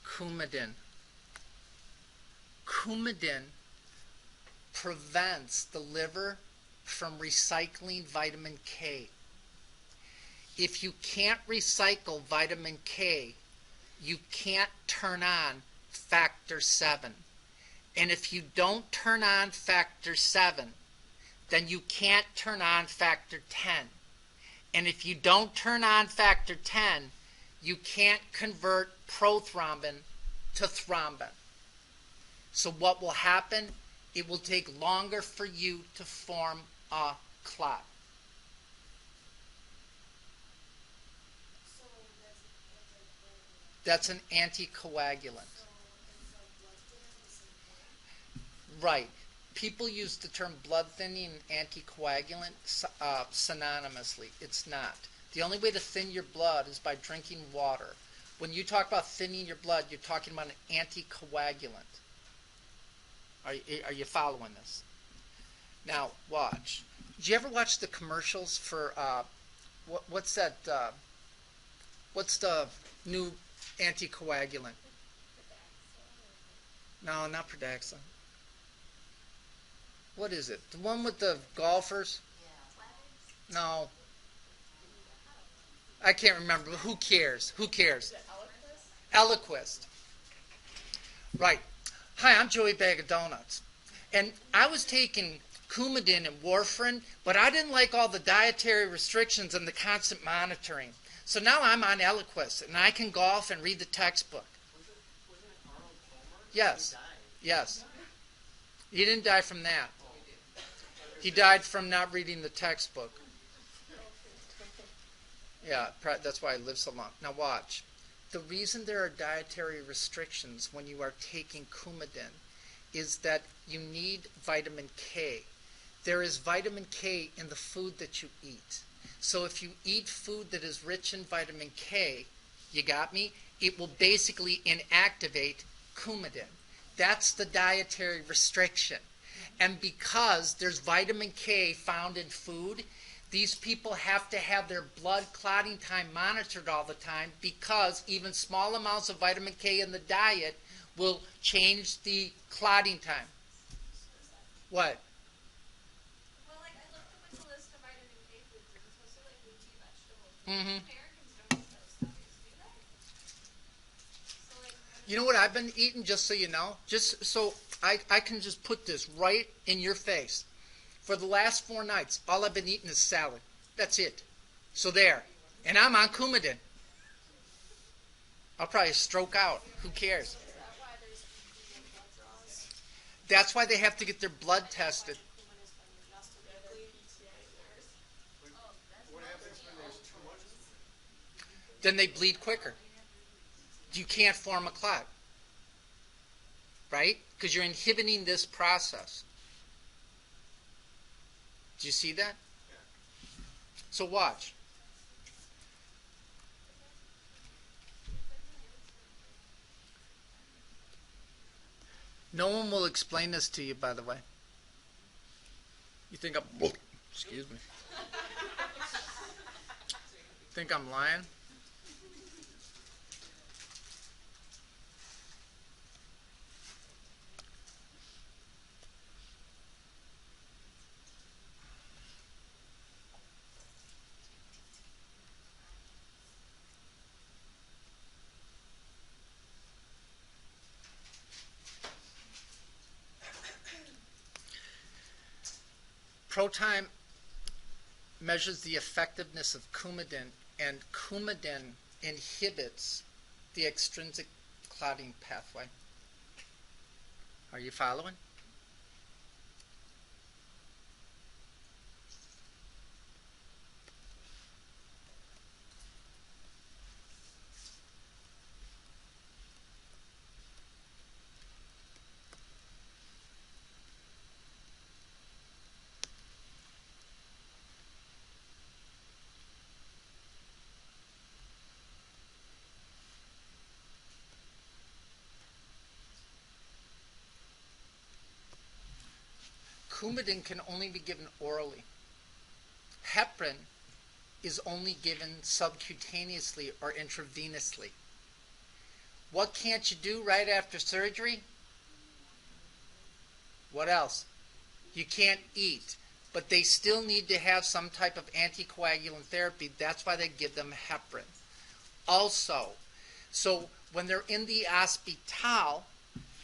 Coumadin. Coumadin prevents the liver from recycling vitamin K. If you can't recycle vitamin K, you can't turn on factor 7. And if you don't turn on factor 7, then you can't turn on factor 10. And if you don't turn on factor 10, you can't convert prothrombin to thrombin. So what will happen? It will take longer for you to form a clot. So That's an anticoagulant. blood thinner the same thing? Right. People use the term blood thinning and anticoagulant synonymously. It's not. The only way to thin your blood is by drinking water. When you talk about thinning your blood, you're talking about an anticoagulant. Are you following this? Now, watch. Did you ever watch the commercials for, what's that, what's the new anticoagulant? No, not Pradaxa. What is it? The one with the golfers? Yeah. No. I can't remember. Who cares? Who cares? Eliquist. Right. Hi, I'm Joey Bag of Donuts. And I was taking Coumadin and warfarin, but I didn't like all the dietary restrictions and the constant monitoring. So now I'm on Eliquist, and I can golf and read the textbook. Wasn't it Arnold Palmer? Yes. He died. Yes. He didn't die from that. He died from not reading the textbook. Yeah, that's why I live so long. Now watch. The reason there are dietary restrictions when you are taking Coumadin is that you need vitamin K. There is vitamin K in the food that you eat. So if you eat food that is rich in vitamin K, you got me? It will basically inactivate Coumadin. That's the dietary restriction. And because there's vitamin K found in food, these people have to have their blood clotting time monitored all the time because even small amounts of vitamin K in the diet will change the clotting time. What? Well, like I looked up at the list of vitamin K foods, Mm-hmm. Americans don't eat those studies, do they? So like, You know what I've been eating, just so you know? Just so I can just put this right in your face. For the last 4 nights, all I've been eating is salad. That's it. So there. And I'm on Coumadin. I'll probably stroke out. Who cares? Is that why there's no blood draws? That's why they have to get their blood tested. Cumin has been adjusted weekly. What happens when there's too much? Then they bleed quicker. You can't form a clot. Right? Because you're inhibiting this process. Do you see that? So watch. No one will explain this to you, by the way. You think I'm... Excuse me. Think I'm lying? ProTime measures the effectiveness of Coumadin, and Coumadin inhibits the extrinsic clotting pathway. Are you following? Coumadin can only be given orally. Heparin is only given subcutaneously or intravenously. What can't you do right after surgery? What else? You can't eat. But they still need to have some type of anticoagulant therapy. That's why they give them heparin. Also, so when they're in the hospital,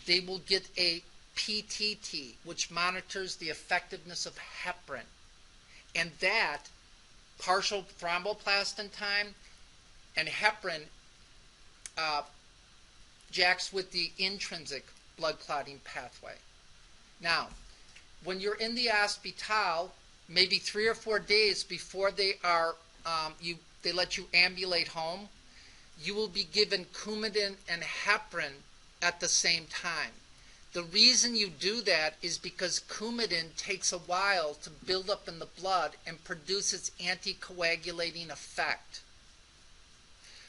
they will get a PTT, which monitors the effectiveness of heparin. And that, partial thromboplastin time, and heparin jacks with the intrinsic blood clotting pathway. Now, when you're in the hospital, maybe 3 or 4 days before they are, they let you ambulate home, you will be given Coumadin and heparin at the same time. The reason you do that is because Coumadin takes a while to build up in the blood and produce its anticoagulating effect.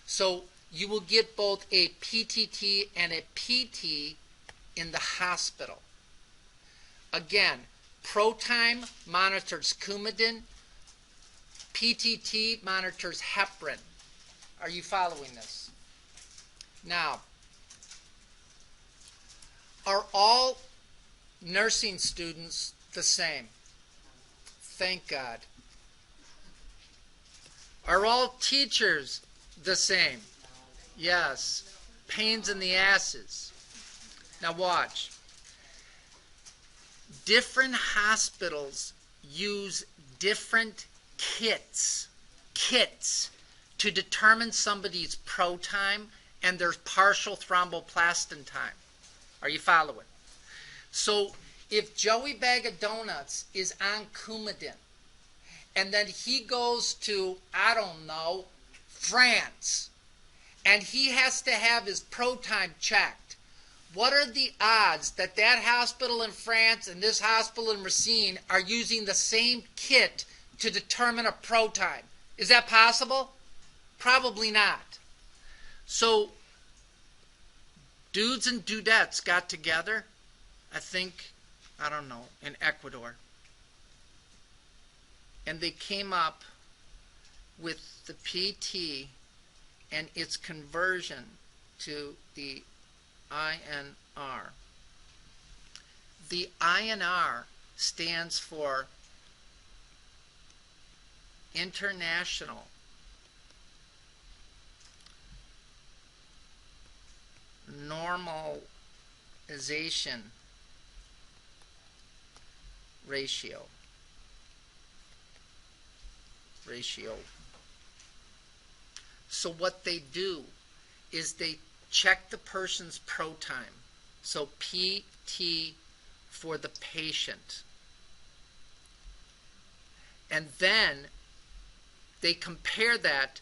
So you will get both a PTT and a PT in the hospital. Again, ProTime monitors Coumadin, PTT monitors heparin. Are you following this? Now, are all nursing students the same? Thank God. Are all teachers the same? Yes. Pains in the asses. Now watch. Different hospitals use different kits to determine somebody's ProTime and their partial thromboplastin time. Are you following? So if Joey Bag of Donuts is on Coumadin, and then he goes to, I don't know, France, and he has to have his ProTime checked, what are the odds that that hospital in France and this hospital in Racine are using the same kit to determine a ProTime? Is that possible? Probably not. So dudes and dudettes got together, I think, I don't know, in Ecuador. And they came up with the PT and its conversion to the INR. The INR stands for International hospitalization ratio. So what they do is they check the person's pro time. So PT for the patient. And then they compare that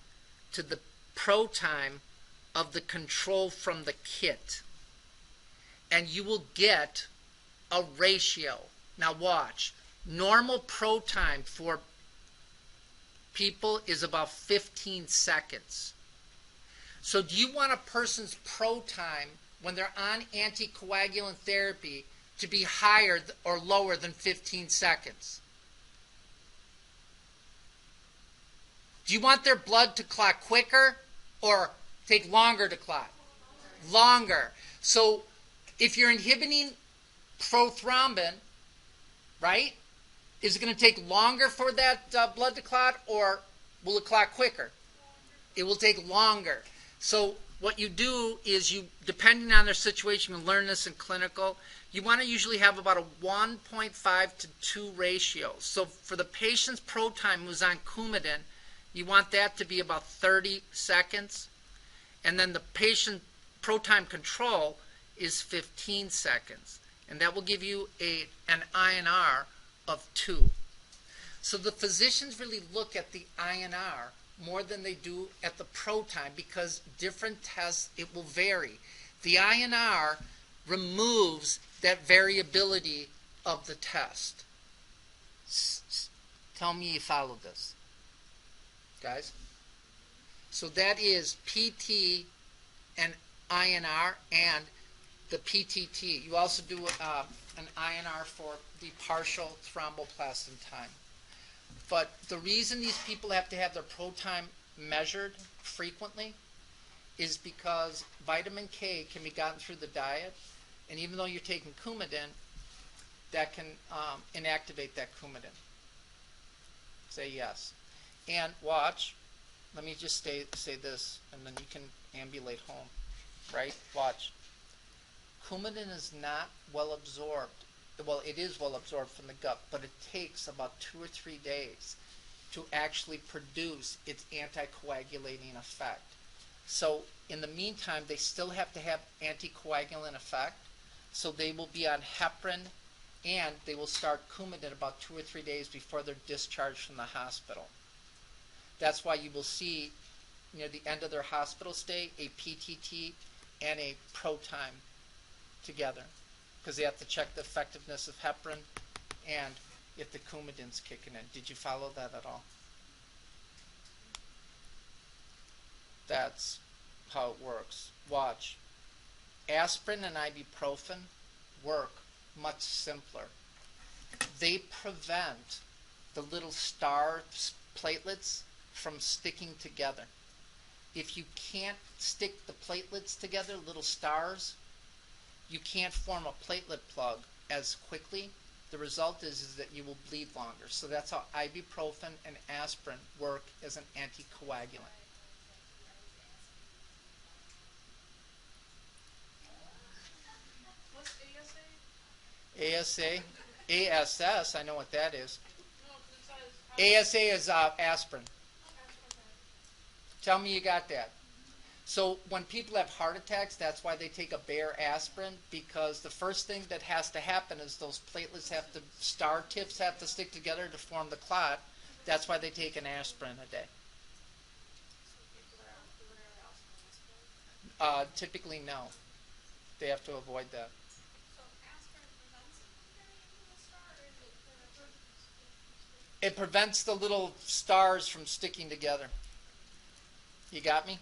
to the pro time of the control from the kit. And you will get a ratio. Now watch. Normal pro time for people is about 15 seconds. So do you want a person's pro time when they're on anticoagulant therapy to be higher or lower than 15 seconds? Do you want their blood to clot quicker or take longer to clot? Longer. So if you're inhibiting prothrombin, right, is it going to take longer for that blood to clot, or will it clot quicker? It will take longer. So what you do is you, depending on their situation, you learn this in clinical, you want to usually have about a 1.5 to 2 ratio. So for the patient's pro time who's on Coumadin, you want that to be about 30 seconds. And then the patient pro time control is 15 seconds. And that will give you an INR of 2. So the physicians really look at the INR more than they do at the pro time, because different tests, it will vary. The INR removes that variability of the test. Tell me you followed this, guys. So that is PT and INR and the PTT. You also do an INR for the partial thromboplastin time. But the reason these people have to have their pro time measured frequently is because vitamin K can be gotten through the diet, and even though you're taking Coumadin, that can inactivate that Coumadin. Say yes. And watch, let me just say this, and then you can ambulate home, right? Watch. Coumadin is not well absorbed. Well, it is well absorbed from the gut, but it takes about 2 or 3 days to actually produce its anticoagulating effect. So in the meantime, they still have to have anticoagulant effect. So they will be on heparin, and they will start Coumadin about 2 or 3 days before they're discharged from the hospital. That's why you will see near the end of their hospital stay a PTT and a pro time together, because they have to check the effectiveness of heparin and if the Coumadin's kicking in. Did you follow that at all? That's how it works. Watch. Aspirin and ibuprofen work much simpler. They prevent the little star platelets from sticking together. If you can't stick the platelets together, little stars, you can't form a platelet plug as quickly. The result is that you will bleed longer. So that's how ibuprofen and aspirin work as an anticoagulant. What's ASA? ASS, I know what that is. No, because it says ASA is aspirin. Tell me you got that. So when people have heart attacks, that's why they take a bare aspirin, because the first thing that has to happen is those platelets have to, star tips have to stick together to form the clot. That's why they take an aspirin a day. Typically, no. They have to avoid that. So aspirin prevents it from getting into the star, or is it It prevents the little stars from sticking together. You got me?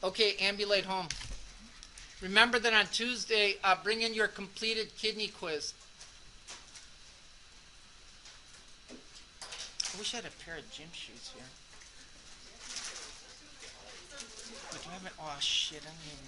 Okay, ambulate home. Remember that on Tuesday, bring in your completed kidney quiz. I wish I had a pair of gym shoes here. Wait, do I have it? Oh, shit, I don't even